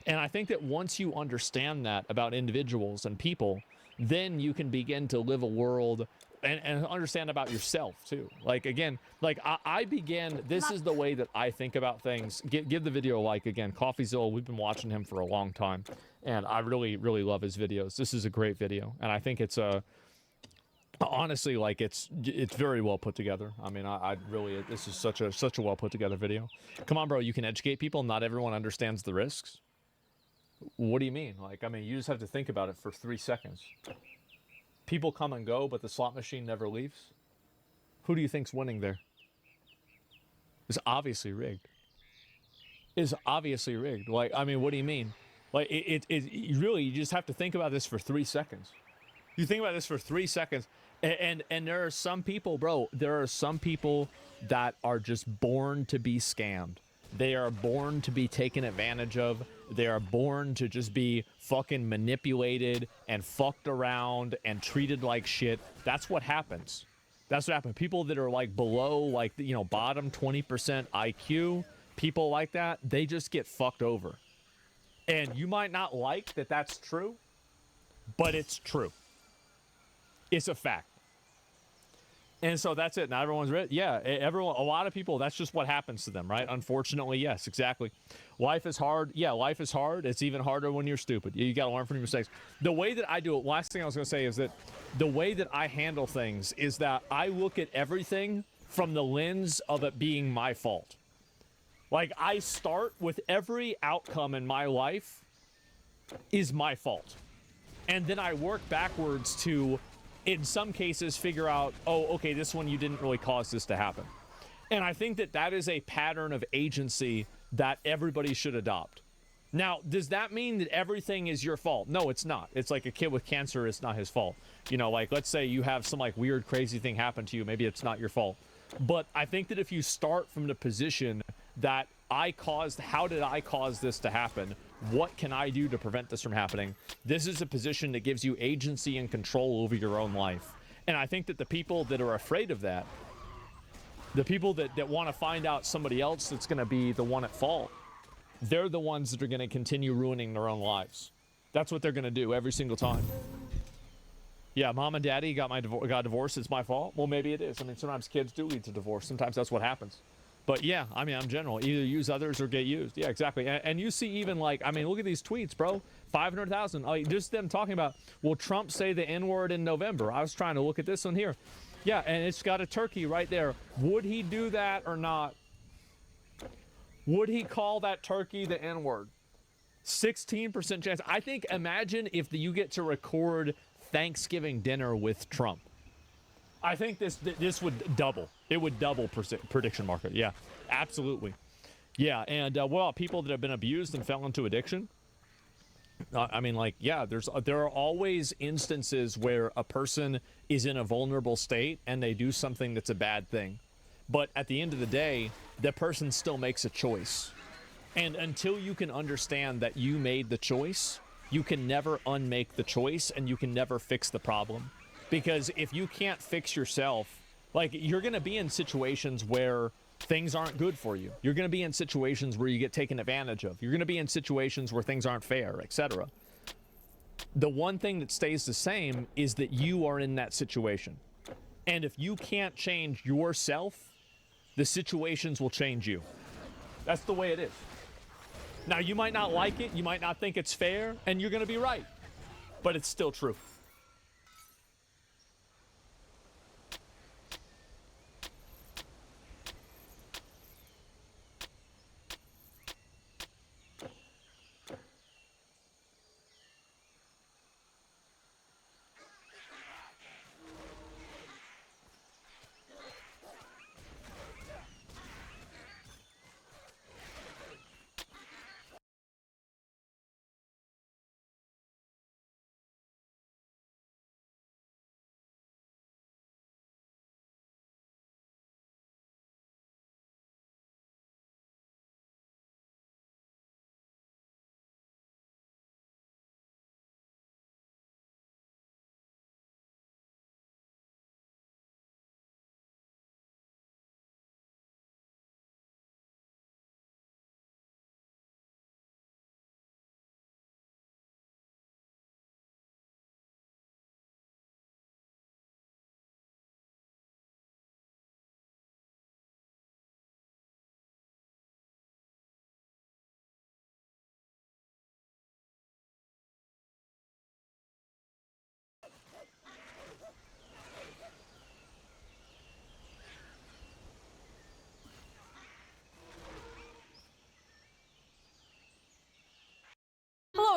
And I think that once you understand that about individuals and people, then you can begin to live a world and understand about yourself too. Like, again, like I began, this is the way that I think about things. Give the video a like. Again, CoffeeZilla, we've been watching him for a long time, and I really, really love his videos. This is a great video, and I think it's honestly, like, it's very well put together. I mean, I really, this is such a well put together video. Come on, bro, you can educate people. Not everyone understands the risks. What do you mean? Like, I mean, you just have to think about it for 3 seconds. People come and go, but the slot machine never leaves. Who do you think's winning there? It's obviously rigged. It's obviously rigged. Like, I mean, what do you mean? Like, you just have to think about this for 3 seconds. You think about this for 3 seconds, and there are some people, bro, there are some people that are just born to be scammed. They are born to be taken advantage of. They are born to just be fucking manipulated and fucked around and treated like shit. That's what happens. That's what happens. People that are like below, like, you know, bottom 20% IQ, people like that, they just get fucked over. And you might not like that that's true, but it's true. It's a fact. And so that's it. Not everyone's ready. Yeah, everyone. A lot of people, that's just what happens to them, right? Unfortunately, yes, exactly. Life is hard. Yeah, life is hard. It's even harder when you're stupid. You got to learn from your mistakes. The way that I do it, last thing I was going to say is that the way that I handle things is that I look at everything from the lens of it being my fault. Like, I start with every outcome in my life is my fault. And then I work backwards to, in some cases, figure out, oh, okay, this one you didn't really cause this to happen. And I think that that is a pattern of agency that everybody should adopt. Now, does that mean that everything is your fault? No, it's not. It's like a kid with cancer, it's not his fault. You know, like, let's say you have some like weird, crazy thing happen to you. Maybe it's not your fault. But I think that if you start from the position that how did I cause this to happen? What can I do to prevent this from happening? This is a position that gives you agency and control over your own life. And I think that the people that are afraid of that, the people that want to find out somebody else that's going to be the one at fault, they're the ones that are going to continue ruining their own lives. That's what they're going to do every single time. Yeah, mom and daddy got divorced. It's my fault. Well, maybe it is. I mean, sometimes kids do lead to divorce. Sometimes that's what happens. But yeah, I mean, I'm general. Either use others or get used. Yeah, exactly. And you see even like, I mean, look at these tweets, bro. 500,000. Like, just them talking about, will Trump say the N-word in November? I was trying to look at this one here. Yeah, and it's got a turkey right there. Would he do that or not? Would he call that turkey the N-word? 16% chance. I think, imagine if you get to record Thanksgiving dinner with Trump. I think this would double. It would double prediction market. Yeah, absolutely. Yeah, and well, people that have been abused and fell into addiction. I mean, like, yeah, there are always instances where a person is in a vulnerable state and they do something that's a bad thing. But at the end of the day, the person still makes a choice. And until you can understand that you made the choice, you can never unmake the choice and you can never fix the problem. Because if you can't fix yourself, like, you're going to be in situations where things aren't good for you. You're going to be in situations where you get taken advantage of. You're going to be in situations where things aren't fair, etc. The one thing that stays the same is that you are in that situation. And if you can't change yourself, the situations will change you. That's the way it is. Now, you might not like it, you might not think it's fair, and you're going to be right. But it's still true.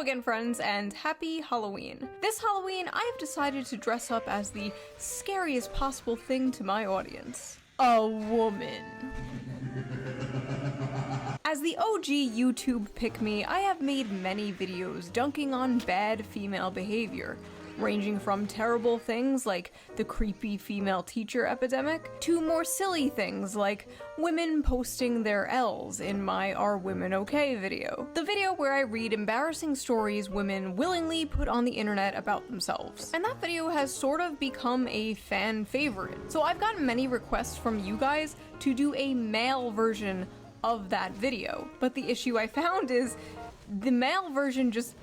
again, friends, and happy Halloween. This Halloween, I have decided to dress up as the scariest possible thing to my audience. A woman. As the OG YouTube pick-me, I have made many videos dunking on bad female behavior, ranging from terrible things like the creepy female teacher epidemic, to more silly things like women posting their L's in my Are Women Okay video. The video where I read embarrassing stories women willingly put on the internet about themselves. And that video has sort of become a fan favorite. So I've gotten many requests from you guys to do a male version of that video. But the issue I found is the male version just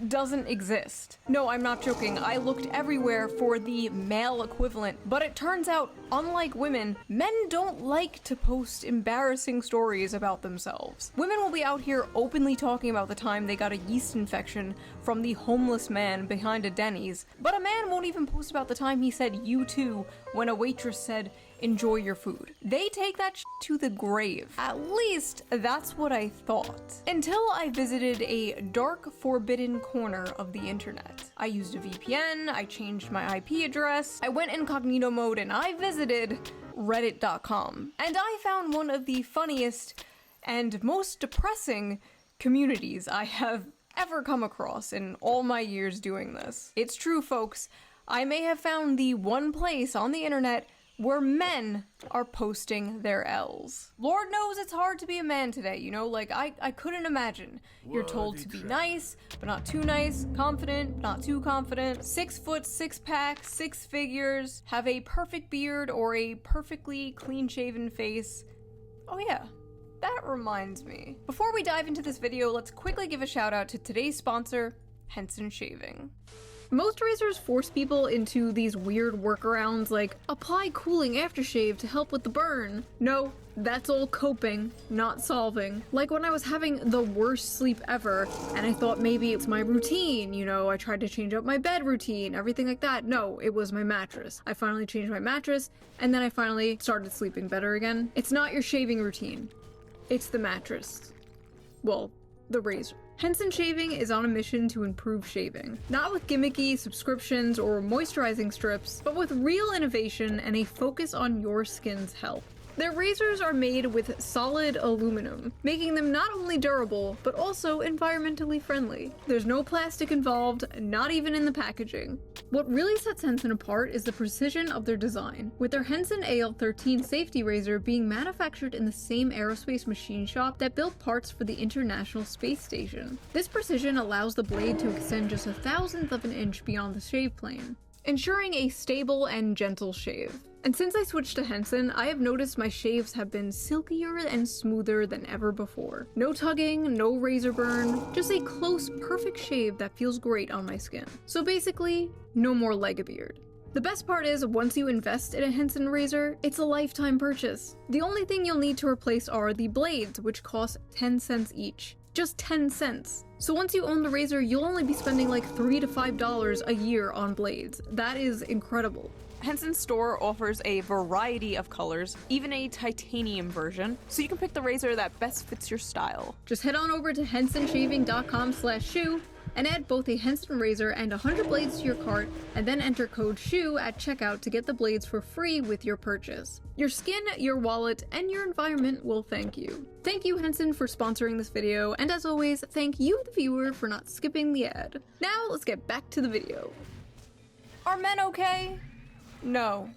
doesn't exist. No, I'm not joking. I looked everywhere for the male equivalent, but it turns out, unlike women, men don't like to post embarrassing stories about themselves. Women will be out here openly talking about the time they got a yeast infection from the homeless man behind a Denny's, but a man won't even post about the time he said "you too" when a waitress said, "enjoy your food." They take that shit to the grave. At least, that's what I thought. Until I visited a dark, forbidden corner of the internet. I used a VPN, I changed my IP address, I went incognito mode, and I visited reddit.com. And I found one of the funniest and most depressing communities I have ever come across in all my years doing this. It's true, folks. I may have found the one place on the internet where men are posting their L's. Lord knows it's hard to be a man today, you know, like I couldn't imagine. You're told to be nice, but not too nice, confident, but not too confident, 6 foot, 6 pack, 6 figures, have a perfect beard or a perfectly clean shaven face. Oh yeah, that reminds me. Before we dive into this video, let's quickly give a shout out to today's sponsor, Henson Shaving. Most razors force people into these weird workarounds like apply cooling aftershave to help with the burn. No, that's all coping, not solving. Like when I was having the worst sleep ever and I thought maybe it's my routine, you know, I tried to change up my bed routine, everything like that. No, it was my mattress. I finally changed my mattress and then I finally started sleeping better again. It's not your shaving routine, it's the mattress. Well, the razor. Henson Shaving is on a mission to improve shaving. Not with gimmicky subscriptions or moisturizing strips, but with real innovation and a focus on your skin's health. Their razors are made with solid aluminum, making them not only durable, but also environmentally friendly. There's no plastic involved, not even in the packaging. What really sets Henson apart is the precision of their design, with their Henson AL13 safety razor being manufactured in the same aerospace machine shop that built parts for the International Space Station. This precision allows the blade to extend just 1/1000th of an inch beyond the shave plane, ensuring a stable and gentle shave. And since I switched to Henson, I have noticed my shaves have been silkier and smoother than ever before. No tugging, no razor burn, just a close, perfect shave that feels great on my skin. So basically, no more leg-a-beard. The best part is, once you invest in a Henson razor, it's a lifetime purchase. The only thing you'll need to replace are the blades, which cost 10 cents each. Just 10 cents. So once you own the razor, you'll only be spending like $3 to $5 a year on blades. That is incredible. Henson's store offers a variety of colors, even a titanium version, so you can pick the razor that best fits your style. Just head on over to hensonshaving.com/shoe and add both a Henson razor and 100 blades to your cart, and then enter code SHOE at checkout to get the blades for free with your purchase. Your skin, your wallet, and your environment will thank you. Thank you, Henson, for sponsoring this video, and as always, thank you, the viewer, for not skipping the ad. Now, let's get back to the video. Are men okay? No.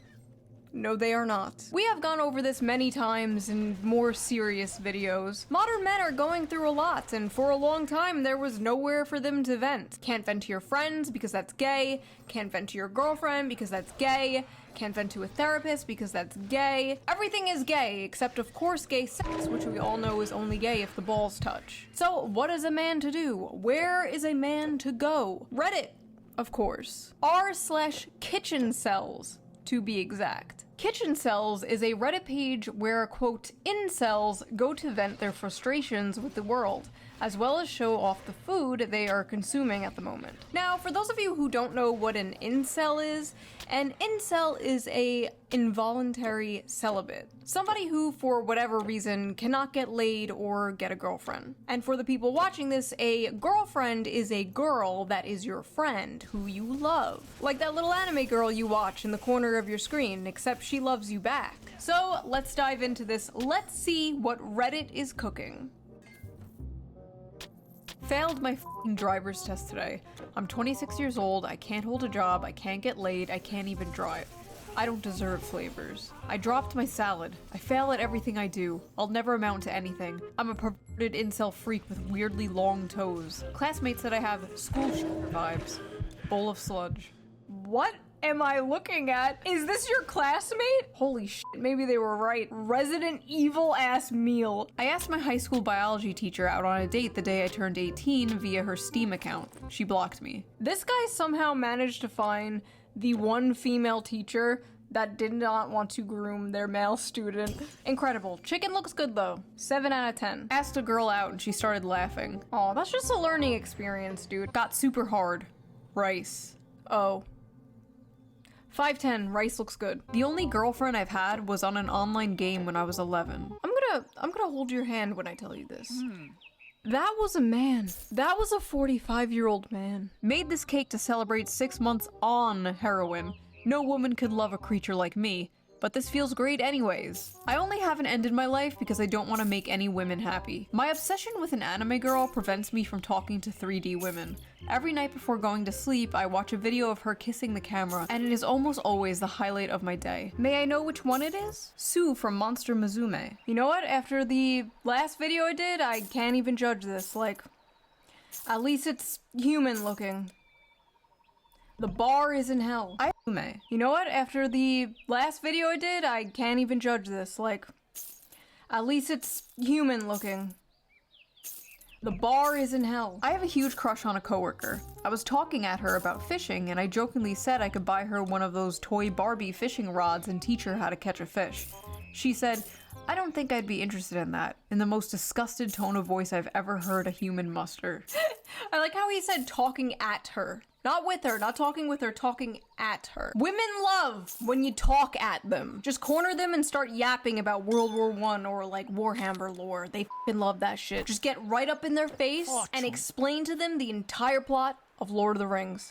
No, they are not. We have gone over this many times in more serious videos. Modern men are going through a lot, and for a long time there was nowhere for them to vent. Can't vent to your friends because that's gay. Can't vent to your girlfriend because that's gay. Can't vent to a therapist because that's gay. Everything is gay, except of course gay sex, which we all know is only gay if the balls touch. So what is a man to do? Where is a man to go? Reddit, of course. r/kitchen cells, to be exact. Kitchen Cells is a Reddit page where, quote, incels go to vent their frustrations with the world, as well as show off the food they are consuming at the moment. Now, for those of you who don't know what an incel is a involuntary celibate. Somebody who, for whatever reason, cannot get laid or get a girlfriend. And for the people watching this, a girlfriend is a girl that is your friend, who you love. Like that little anime girl you watch in the corner of your screen, except she loves you back. So, let's dive into this. Let's see what Reddit is cooking. Failed my f***ing driver's test today. I'm 26 years old, I can't hold a job, I can't get laid, I can't even drive. I don't deserve flavors. I dropped my salad. I fail at everything I do. I'll never amount to anything. I'm a perverted incel freak with weirdly long toes. Classmates said I have school vibes. Bowl of sludge. What am I looking at? Is this your classmate? Holy shit, maybe they were right. Resident Evil ass meal. I asked my high school biology teacher out on a date the day I turned 18 via her Steam account. She blocked me. This guy somehow managed to find the one female teacher that did not want to groom their male student. Incredible. Chicken looks good though. 7 out of 10. Asked a girl out and she started laughing. Aw, that's just a learning experience, dude. Got super hard. Rice. Oh. 5'10", rice looks good. The only girlfriend I've had was on an online game when I was 11. I'm gonna hold your hand when I tell you this. That was a man. That was a 45-year-old man. Made this cake to celebrate 6 months on heroin. No woman could love a creature like me, but this feels great anyways. I only haven't ended my life because I don't want to make any women happy. My obsession with an anime girl prevents me from talking to 3D women. Every night before going to sleep, I watch a video of her kissing the camera, and it is almost always the highlight of my day. May I know which one it is? Sue from Monster Musume. You know what? After the last video I did, I can't even judge this. Like, at least it's human looking. The bar is in hell. You know what? After the last video I did, I can't even judge this. Like, at least it's human looking. The bar is in hell. I have a huge crush on a coworker. I was talking at her about fishing, and I jokingly said I could buy her one of those toy Barbie fishing rods and teach her how to catch a fish. She said, I don't think I'd be interested in that, in the most disgusted tone of voice I've ever heard a human muster. I like how he said talking at her. Not with her, not talking with her, talking at her. Women love when you talk at them. Just corner them and start yapping about World War I or like Warhammer lore. They f***ing love that shit. Just get right up in their face and explain to them the entire plot of Lord of the Rings.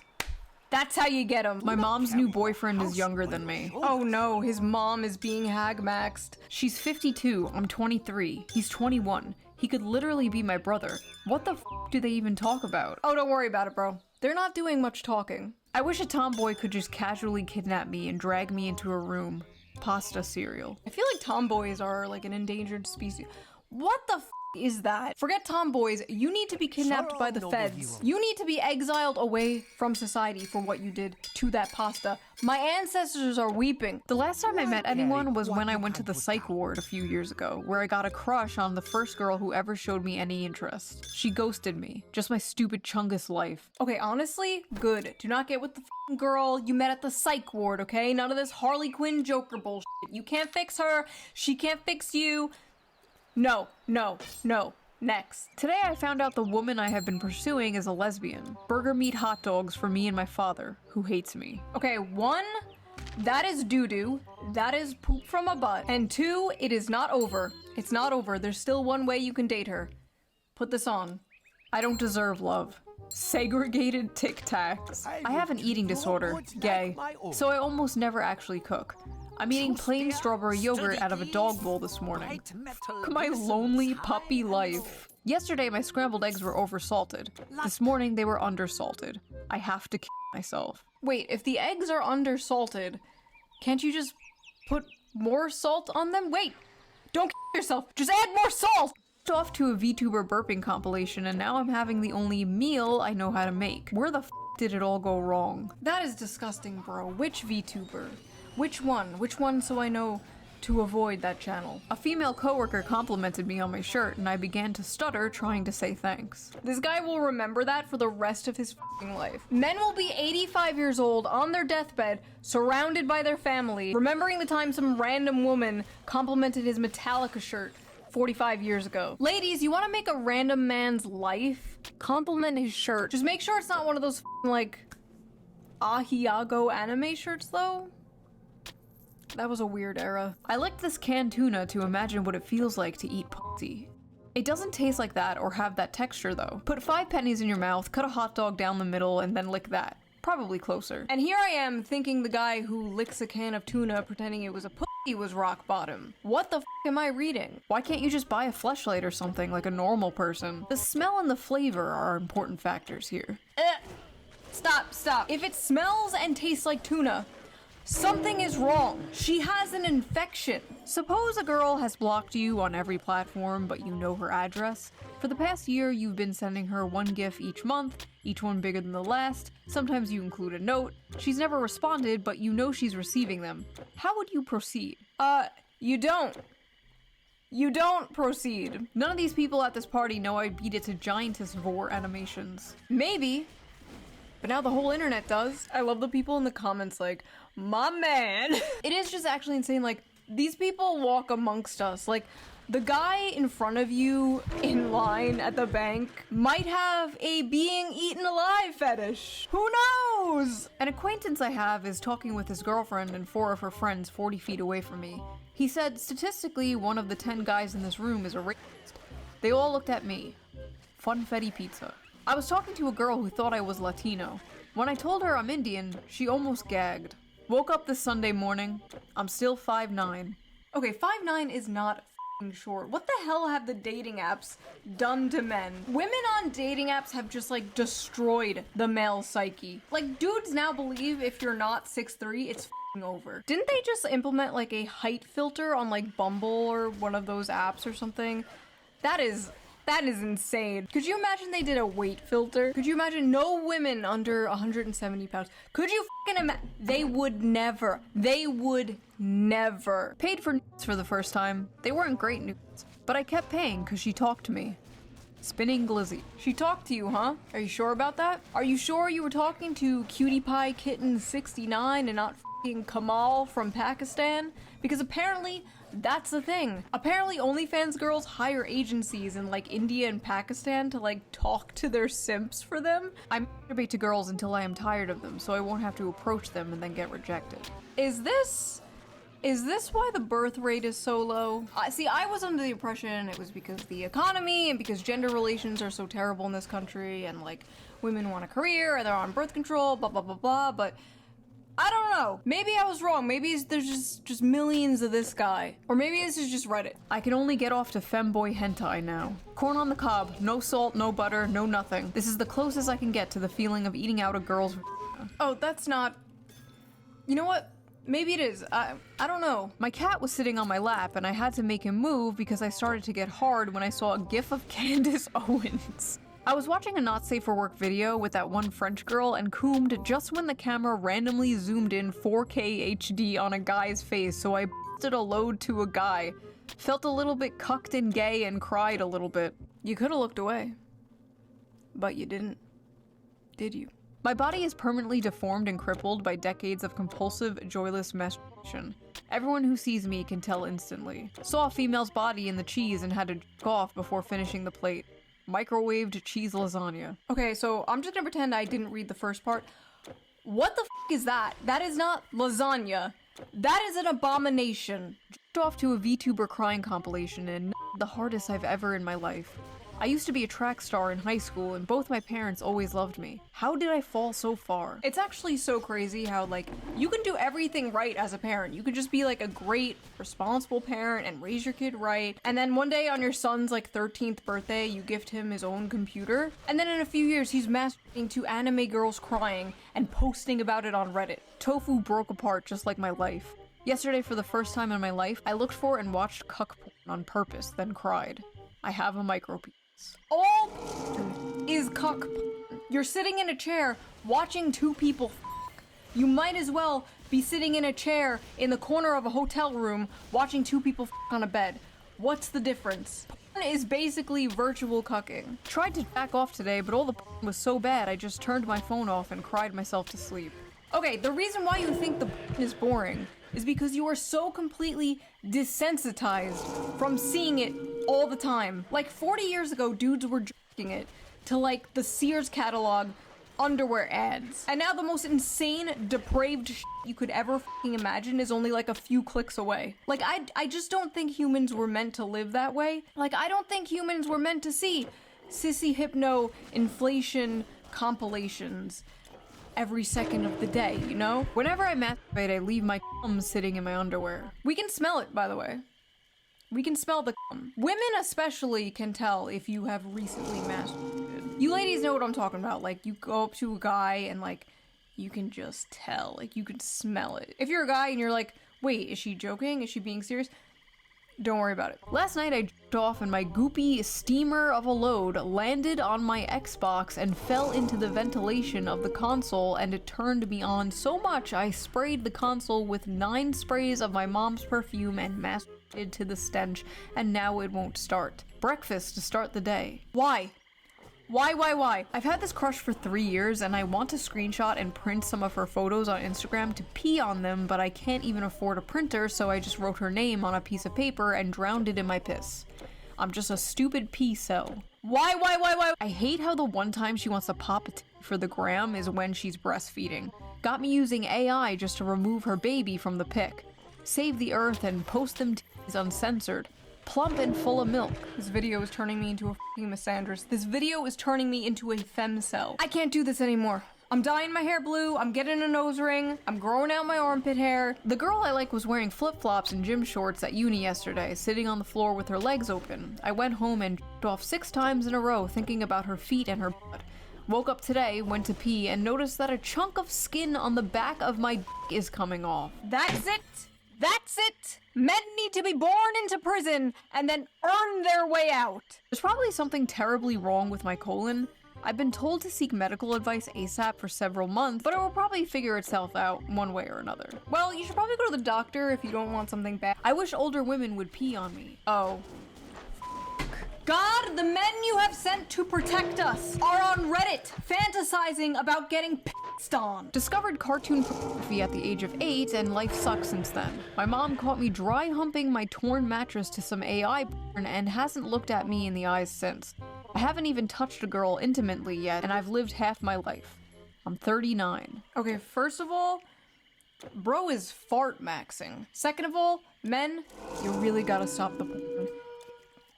That's how you get them. My mom's new boyfriend is younger than me. Oh no, his mom is being hag-maxed. She's 52, I'm 23, he's 21. He could literally be my brother. What the f*** do they even talk about? Oh, don't worry about it, bro. They're not doing much talking. I wish a tomboy could just casually kidnap me and drag me into a room. Pasta cereal. I feel like tomboys are like an endangered species. What the f*** is that? Forget tomboys, you need to be kidnapped by the feds. You need to be exiled away from society for what you did to that pasta. My ancestors are weeping. The last time I met anyone was when I went to the psych ward a few years ago, where I got a crush on the first girl who ever showed me any interest. She ghosted me. Just my stupid Chungus life. Okay, honestly, good. Do not get with the f***ing girl you met at the psych ward, okay? None of this Harley Quinn Joker bullshit. You can't fix her. She can't fix you. No, no, no. Next. Today I found out the woman I have been pursuing is a lesbian. Burger meat hot dogs for me and my father, who hates me. Okay, 1, that is doo-doo. That is poop from a butt. And 2, it is not over. It's not over. There's still one way you can date her. Put this on. I don't deserve love. Segregated Tic Tacs. I have an eating disorder, gay, so I almost never actually cook. I'm eating plain strawberry yogurt out of a dog bowl this morning. My lonely puppy life. Yesterday my scrambled eggs were oversalted. This morning they were undersalted. I have to kill myself. Wait, if the eggs are undersalted, can't you just put more salt on them? Wait, don't kill yourself, just add more salt! Off to a VTuber burping compilation, and now I'm having the only meal I know how to make. Where the f did it all go wrong? That is disgusting, bro. Which VTuber? Which one? Which one so I know to avoid that channel. A female coworker complimented me on my shirt and I began to stutter trying to say thanks. This guy will remember that for the rest of his f***ing life. Men will be 85 years old on their deathbed, surrounded by their family, remembering the time some random woman complimented his Metallica shirt 45 years ago. Ladies, you want to make a random man's life? Compliment his shirt. Just make sure it's not one of those like Ahiago anime shirts though. That was a weird era. I licked this canned tuna to imagine what it feels like to eat pussy. It doesn't taste like that or have that texture though. Put 5 pennies in your mouth, cut a hot dog down the middle, and then lick that. Probably closer. And here I am thinking the guy who licks a can of tuna pretending it was a pussy was rock bottom. What the f am I reading? Why can't you just buy a Fleshlight or something like a normal person? The smell and the flavor are important factors here. Stop. If it smells and tastes like tuna, something is wrong. She has an infection. Suppose a girl has blocked you on every platform, but you know her address. For the past year, you've been sending her one GIF each month, each one bigger than the last. Sometimes you include a note. She's never responded, but you know she's receiving them. How would you proceed? You don't. You don't proceed. None of these people at this party know I beat it to Giantess Vor animations. Maybe. But now the whole internet does. I love the people in the comments like, my man. It is just actually insane, like, these people walk amongst us. Like, the guy in front of you in line at the bank might have a being eaten alive fetish. Who knows? An acquaintance I have is talking with his girlfriend and 4 of her friends 40 feet away from me. He said, statistically, one of the 10 guys in this room is a racist. They all looked at me. Funfetti pizza. I was talking to a girl who thought I was Latino. When I told her I'm Indian, she almost gagged. Woke up this Sunday morning. I'm still 5'9". Okay, 5'9" is not f***ing short. What the hell have the dating apps done to men? Women on dating apps have just like destroyed the male psyche. Like dudes now believe if you're not 6'3", it's f***ing over. Didn't they just implement like a height filter on like Bumble or one of those apps or something? That is insane. Could you imagine they did a weight filter? Could you imagine no women under 170 pounds? Could you fucking imagine? They would never. Paid for nudes for the first time. They weren't great nudes, but I kept paying because she talked to me. Spinning glizzy. She talked to you, huh? Are you sure about that? Are you sure you were talking to Cutie Pie Kitten 69 and not fucking Kamal from Pakistan? Because apparently that's the thing. Apparently OnlyFans girls hire agencies in like India and Pakistan to like talk to their simps for them. I masturbate to girls until I am tired of them so I won't have to approach them and then get rejected. Is this why the birth rate is so low? See, I was under the impression it was because of the economy and because gender relations are so terrible in this country and like women want a career and they're on birth control, blah, blah, blah, blah, but I don't know. Maybe I was wrong. Maybe there's just millions of this guy. Or maybe this is just Reddit. I can only get off to femboy hentai now. Corn on the cob, no salt, no butter, no nothing. This is the closest I can get to the feeling of eating out a girl's Oh, that's not... You know what? Maybe it is. I don't know. My cat was sitting on my lap and I had to make him move because I started to get hard when I saw a gif of Candace Owens. I was watching a not safe for work video with that one French girl and coomed just when the camera randomly zoomed in 4K HD on a guy's face, so I busted a load to a guy. Felt a little bit cucked and gay and cried a little bit. You could have looked away. But you didn't. Did you? My body is permanently deformed and crippled by decades of compulsive, joyless masturbation. Everyone who sees me can tell instantly. Saw a female's body in the cheese and had to jerk off before finishing the plate. Microwaved cheese lasagna. Okay, so I'm just gonna pretend I didn't read the first part. What the f is that? That is not lasagna. That is an abomination. Jerked off to a VTuber crying compilation and the hardest I've ever in my life. I used to be a track star in high school and both my parents always loved me. How did I fall so far? It's actually so crazy how like, you can do everything right as a parent. You could just be like a great, responsible parent and raise your kid right. And then one day on your son's like 13th birthday, you gift him his own computer. And then in a few years, he's masturbating to anime girls crying and posting about it on Reddit. Tofu broke apart just like my life. Yesterday, for the first time in my life, I looked for and watched cuck porn on purpose, then cried. I have a micropenis. All is cuck porn. You're sitting in a chair watching two people f***. You might as well be sitting in a chair in the corner of a hotel room watching two people on a bed. What's the difference? Porn is basically virtual cucking. Tried to back off today, but all the porn was so bad I just turned my phone off and cried myself to sleep. Okay, the reason why you think the porn is boring is because you are so completely desensitized from seeing it all the time. Like 40 years ago, dudes were jerking it to like the Sears catalog underwear ads. And now the most insane, depraved shit you could ever fucking imagine is only like a few clicks away. Like, I just don't think humans were meant to live that way. Like, I don't think humans were meant to see sissy hypno inflation compilations every second of the day, you know? Whenever I masturbate, I leave my cum sitting in my underwear. We can smell it, by the way. We can smell the cum. Women especially can tell if you have recently masturbated. You ladies know what I'm talking about. Like, you go up to a guy and, like, you can just tell. Like, you can smell it. If you're a guy and you're like, wait, is she joking? Is she being serious? Don't worry about it. Last night I jerked off and my goopy steamer of a load landed on my Xbox and fell into the ventilation of the console, and it turned me on so much I sprayed the console with 9 sprays of my mom's perfume and masturbated to the stench, and now it won't start. Breakfast to start the day. Why? Why? I've had this crush for 3 years and I want to screenshot and print some of her photos on Instagram to pee on them, but I can't even afford a printer, so I just wrote her name on a piece of paper and drowned it in my piss. I'm just a stupid pee cell. Why? I hate how the one time she wants to pop a tit for the gram is when she's breastfeeding. Got me using AI just to remove her baby from the pic. Save the earth and post them titties uncensored. Plump and full of milk. This video is turning me into a fucking misandrist. This video is turning me into a femcel. I can't do this anymore. I'm dyeing my hair blue, I'm getting a nose ring, I'm growing out my armpit hair. The girl I like was wearing flip-flops and gym shorts at uni yesterday, sitting on the floor with her legs open. I went home and jerked off 6 times in a row thinking about her feet and her butt. Woke up today, went to pee, and noticed that a chunk of skin on the back of my dick is coming off. That's it! That's it! Men need to be born into prison and then earn their way out. There's probably something terribly wrong with my colon. I've been told to seek medical advice ASAP for several months, but it will probably figure itself out one way or another. Well, you should probably go to the doctor if you don't want something bad. I wish older women would pee on me. Oh. God, the men you have sent to protect us are on Reddit fantasizing about getting pissed on. Discovered cartoon pornography at the age of 8 and life sucks since then. My mom caught me dry humping my torn mattress to some AI porn and hasn't looked at me in the eyes since. I haven't even touched a girl intimately yet, and I've lived half my life. I'm 39. Okay, first of all, bro is fart maxing. Second of all, men, you really gotta stop the porn.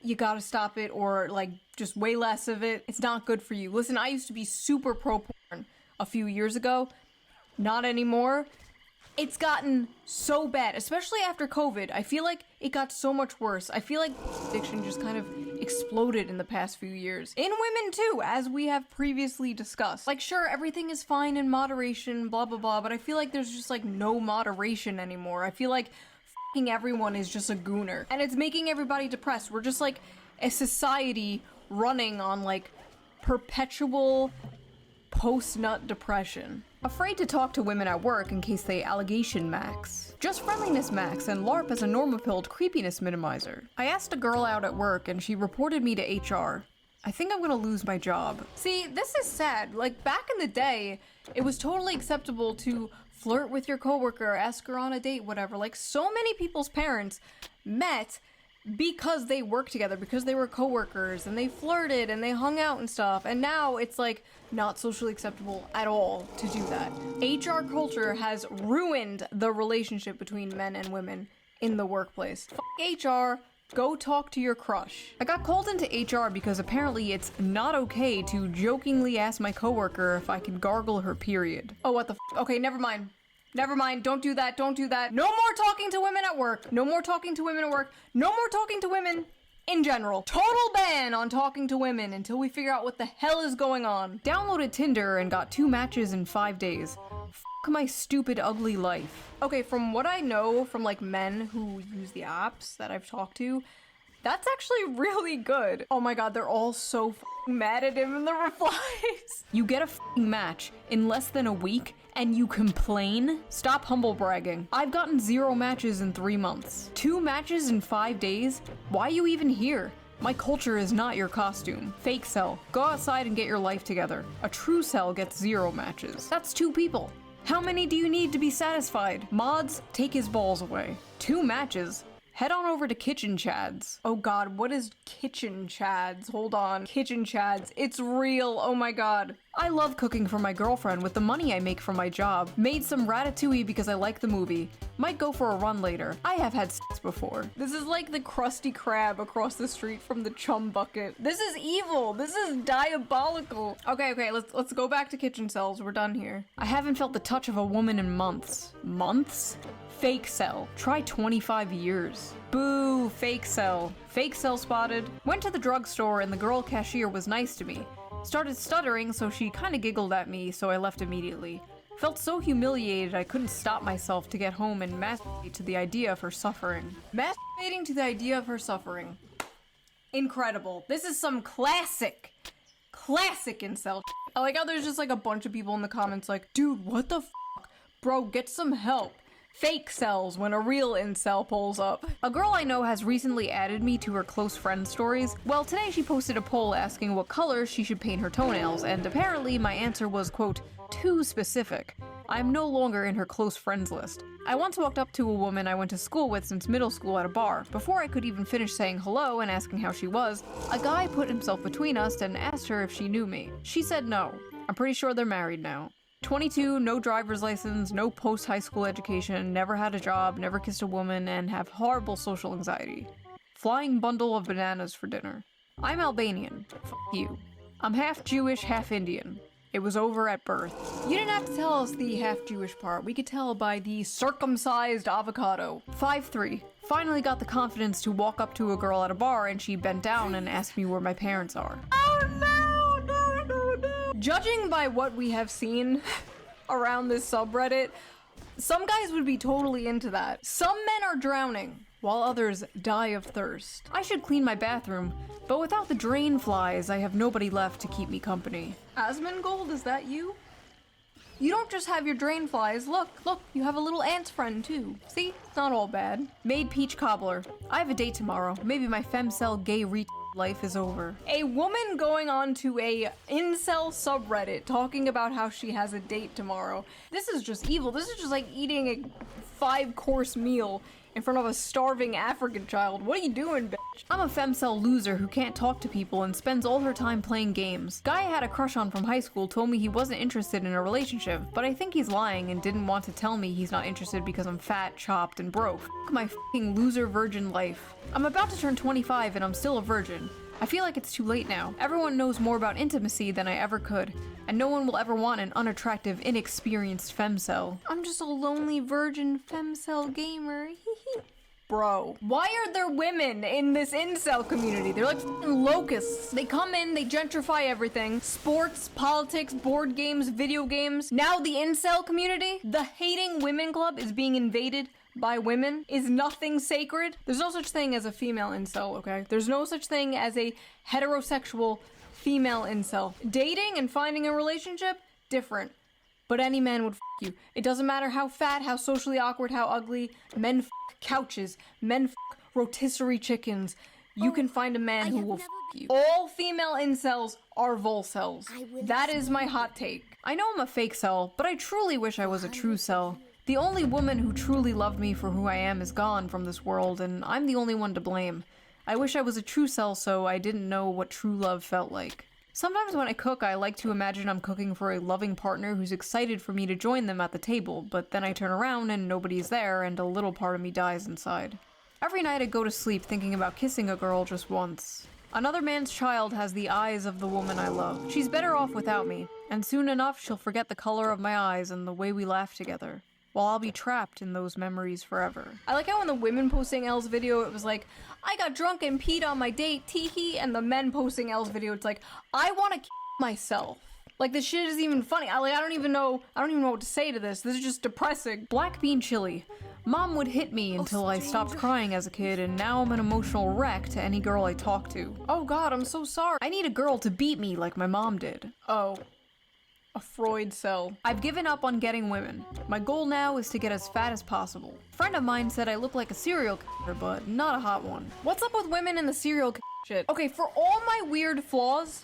You gotta stop it, or like just way less of it. It's not good for you. Listen, I used to be super pro porn a few years ago. Not anymore. It's gotten so bad, especially after COVID. I feel like it got so much worse. I feel like addiction just kind of exploded in the past few years. In women too, as we have previously discussed. Like, sure, everything is fine in moderation, blah blah blah, but I feel like there's just like no moderation anymore. I feel like everyone is just a gooner, and it's making everybody depressed. We're just like a society running on like perpetual post-nut depression. Afraid to talk to women at work in case they allegation max. Just friendliness max and LARP as a normapilled creepiness minimizer. I asked a girl out at work and she reported me to HR. I think I'm gonna lose my job. See, this is sad. Like, back in the day, it was totally acceptable to flirt with your coworker, ask her on a date, whatever. Like, so many people's parents met because they worked together, because they were coworkers, and they flirted and they hung out and stuff. And now it's like not socially acceptable at all to do that. HR culture has ruined the relationship between men and women in the workplace. F HR. Go talk to your crush. I got called into HR because apparently it's not okay to jokingly ask my coworker if I can gargle her period. Oh, what the f? Okay, never mind. Never mind. Don't do that. Don't do that. No more talking to women at work. No more talking to women at work. No more talking to women in general. Total ban on talking to women until we figure out what the hell is going on. Downloaded Tinder and got 2 matches in 5 days. My stupid, ugly life. Okay, from what I know from like men who use the apps that I've talked to, That's actually really good. Oh my god, they're all so f***ing mad at him in the replies. You get a f***ing match in less than a week and you complain? Stop humble bragging. I've gotten 0 matches in 3 months. 2 matches in 5 days? Why are you even here? My culture is not your costume. Fake cell. Go outside and get your life together. A true cell gets 0 matches. That's 2 people. How many do you need to be satisfied? Mods, take his balls away. 2 matches? Head on over to Kitchen Chads. Oh god, what is Kitchen Chads? Hold on. Kitchen Chads. It's real. Oh my god. I love cooking for my girlfriend with the money I make from my job. Made some ratatouille because I like the movie. Might go for a run later. I have had sex before. This is like the Krusty Krab across the street from the chum bucket. This is evil. This is diabolical. Okay, let's go back to kitchen cells. We're done here. I haven't felt the touch of a woman in months. Months? Fake cell. Try 25 years. Boo, fake cell. Fake cell spotted. Went to the drugstore and the girl cashier was nice to me. Started stuttering, so she kinda giggled at me, so I left immediately. Felt so humiliated I couldn't stop myself to get home and masturbate to the idea of her suffering. Masturbating to the idea of her suffering. Incredible. This is some classic incel shit. I like how there's just like a bunch of people in the comments like, dude, what the f***? Bro, get some help. Fake cells when a real incel pulls up. A girl I know has recently added me to her close friend stories. Well, today she posted a poll asking what color she should paint her toenails, and apparently my answer was, quote, too specific. I'm no longer in her close friends list. I once walked up to a woman I went to school with since middle school at a bar. Before I could even finish saying hello and asking how she was, a guy put himself between us and asked her if she knew me. She said no. I'm pretty sure they're married now. 22, no driver's license, no post-high school education, never had a job, never kissed a woman, and have horrible social anxiety. Flying bundle of bananas for dinner. I'm Albanian. F*** you. I'm half Jewish, half Indian. It was over at birth. You didn't have to tell us the half Jewish part. We could tell by the circumcised avocado. 5'3". Finally got the confidence to walk up to a girl at a bar and she bent down and asked me where my parents are. Oh no! Judging by what we have seen around this subreddit, some guys would be totally into that. Some men are drowning, while others die of thirst. I should clean my bathroom, but without the drain flies, I have nobody left to keep me company. Asmongold, is that you? You don't just have your drain flies. Look, you have a little ant friend too. See? It's not all bad. Made peach cobbler. I have a date tomorrow. Maybe my femcel gay life is over. A woman going on to a incel subreddit talking about how she has a date tomorrow. This is just evil. This is just like eating a 5-course meal in front of a starving African child. What are you doing, bitch? I'm a femcel loser who can't talk to people and spends all her time playing games. Guy I had a crush on from high school told me he wasn't interested in a relationship, but I think he's lying and didn't want to tell me he's not interested because I'm fat, chopped, and broke. F*** my f***ing loser virgin life. I'm about to turn 25 and I'm still a virgin. I feel like it's too late now. Everyone knows more about intimacy than I ever could, and no one will ever want an unattractive, inexperienced femcel. I'm just a lonely virgin femcel gamer. Bro, why are there women in this incel community? They're like f***ing locusts. They come in, they gentrify everything. Sports, politics, board games, video games. Now the incel community, the hating women club is being invaded by women. Is nothing sacred? There's no such thing as a female incel, okay? There's no such thing as a heterosexual female incel. Dating and finding a relationship, different. But any man would f*** you. It doesn't matter how fat, how socially awkward, how ugly. Men f*** couches. Men f*** rotisserie chickens. You can find a man who will f*** you. All female incels are volcels. That is my hot take. I know I'm a fake cell, but I truly wish I was a true cell. The only woman who truly loved me for who I am is gone from this world, and I'm the only one to blame. I wish I was a true cell so I didn't know what true love felt like. Sometimes when I cook, I like to imagine I'm cooking for a loving partner who's excited for me to join them at the table, but then I turn around and nobody's there and a little part of me dies inside. Every night I go to sleep thinking about kissing a girl just once. Another man's child has the eyes of the woman I love. She's better off without me, and soon enough she'll forget the color of my eyes and the way we laugh together. While I'll be trapped in those memories forever. I like how in the women posting Elle's video, it was like, I got drunk and peed on my date, teehee, and the men posting Elle's video, it's like, I want to myself. Like, this shit isn't even funny. I don't even know what to say to this. This is just depressing. Black bean chili. Mom would hit me until I stopped crying as a kid, and now I'm an emotional wreck to any girl I talk to. Oh god, I'm so sorry. I need a girl to beat me like my mom did. Oh. A Freud cell. I've given up on getting women. My goal now is to get as fat as possible. A friend of mine said I look like a serial killer, but not a hot one. What's up with women and the serial killer shit? Okay, for all my weird flaws,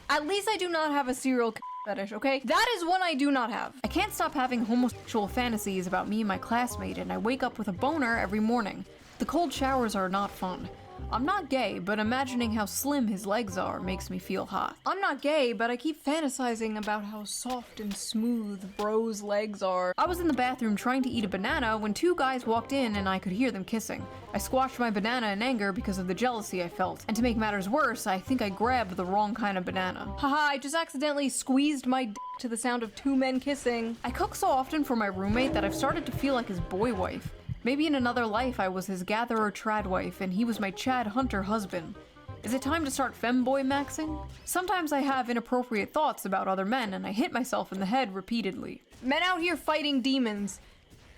at least I do not have a serial killer fetish, okay? That is one I do not have. I can't stop having homosexual fantasies about me and my classmate, and I wake up with a boner every morning. The cold showers are not fun. I'm not gay, but imagining how slim his legs are makes me feel hot. I'm not gay, but I keep fantasizing about how soft and smooth bro's legs are. I was in the bathroom trying to eat a banana when two guys walked in and I could hear them kissing. I squashed my banana in anger because of the jealousy I felt. And to make matters worse, I think I grabbed the wrong kind of banana. Haha, I just accidentally squeezed my dick to the sound of two men kissing. I cook so often for my roommate that I've started to feel like his boy wife. Maybe in another life I was his gatherer trad wife and he was my Chad Hunter husband. Is it time to start femboy maxing? Sometimes I have inappropriate thoughts about other men and I hit myself in the head repeatedly. Men out here fighting demons,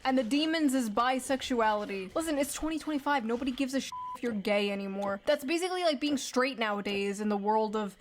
and the demons is bisexuality. Listen, it's 2025, nobody gives a shit if you're gay anymore. That's basically like being straight nowadays in the world of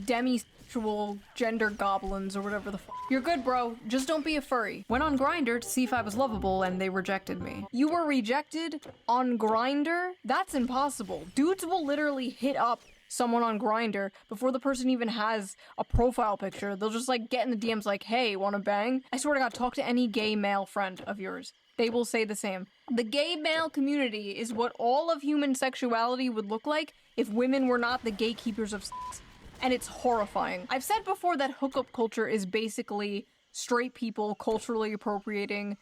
demisexual gender goblins or whatever the fuck. You're good, bro. Just don't be a furry. Went on Grindr to see if I was lovable and they rejected me. You were rejected on Grindr? That's impossible. Dudes will literally hit up someone on Grindr before the person even has a profile picture. They'll just like get in the DMs like, hey, wanna bang? I swear to God, talk to any gay male friend of yours. They will say the same. The gay male community is what all of human sexuality would look like if women were not the gatekeepers of sex. And it's horrifying. I've said before that hookup culture is basically straight people culturally appropriating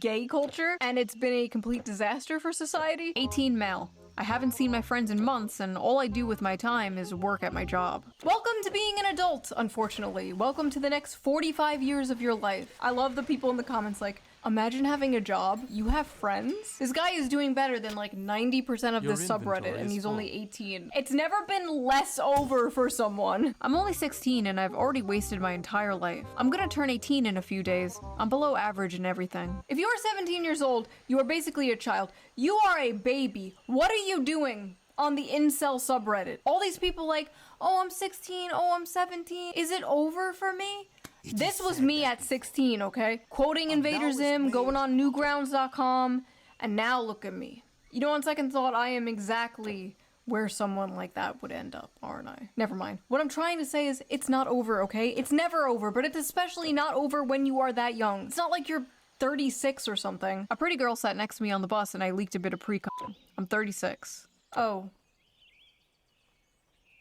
gay culture, and it's been a complete disaster for society. 18 male. I haven't seen my friends in months, and all I do with my time is work at my job. Welcome to being an adult, unfortunately. Welcome to the next 45 years of your life. I love the people in the comments like, imagine having a job, you have friends? This guy is doing better than like 90% of this subreddit and he's only 18. It's never been less over for someone. I'm only 16 and I've already wasted my entire life. I'm gonna turn 18 in a few days. I'm below average in everything. If you are 17 years old, you are basically a child. You are a baby. What are you doing on the incel subreddit? All these people like, oh, I'm 16, oh, I'm 17. Is it over for me? This was me at 16, okay? Quoting Invader Zim, going on newgrounds.com, and now look at me. You know, on second thought, I am exactly where someone like that would end up, aren't I? Never mind. What I'm trying to say is, it's not over, okay? It's never over, but it's especially not over when you are that young. It's not like you're 36 or something. A pretty girl sat next to me on the bus and I leaked a bit of pre-cum. I'm 36. Oh.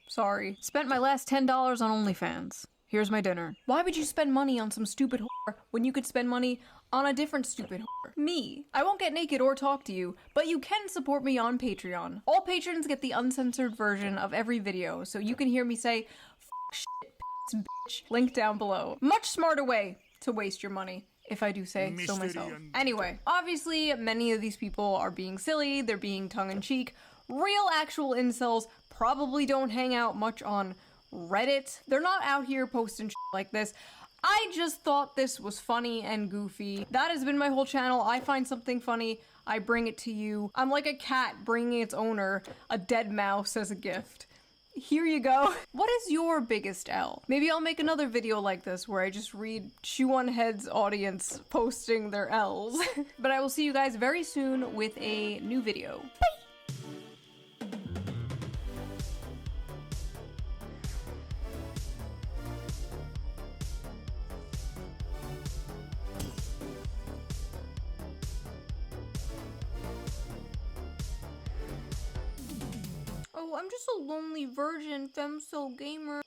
Sorry. Spent my last $10 on OnlyFans. Here's my dinner. Why would you spend money on some stupid whore when you could spend money on a different stupid whore? Me. I won't get naked or talk to you, but you can support me on Patreon. All patrons get the uncensored version of every video, so you can hear me say, f shit, piss, bitch. Link down below. Much smarter way to waste your money, if I do say so myself. Anyway, obviously, many of these people are being silly, they're being tongue-in-cheek. Real actual incels probably don't hang out much on Reddit. They're not out here posting shit like this. I just thought this was funny and goofy. That has been my whole channel. I find something funny, I bring it to you. I'm like a cat bringing its owner a dead mouse as a gift. Here you go. What is your biggest L? Maybe I'll make another video like this where I just read Chew on Head's audience posting their L's. But I will see you guys very soon with a new video. Bye! Oh, I'm just a lonely virgin, femcel gamer.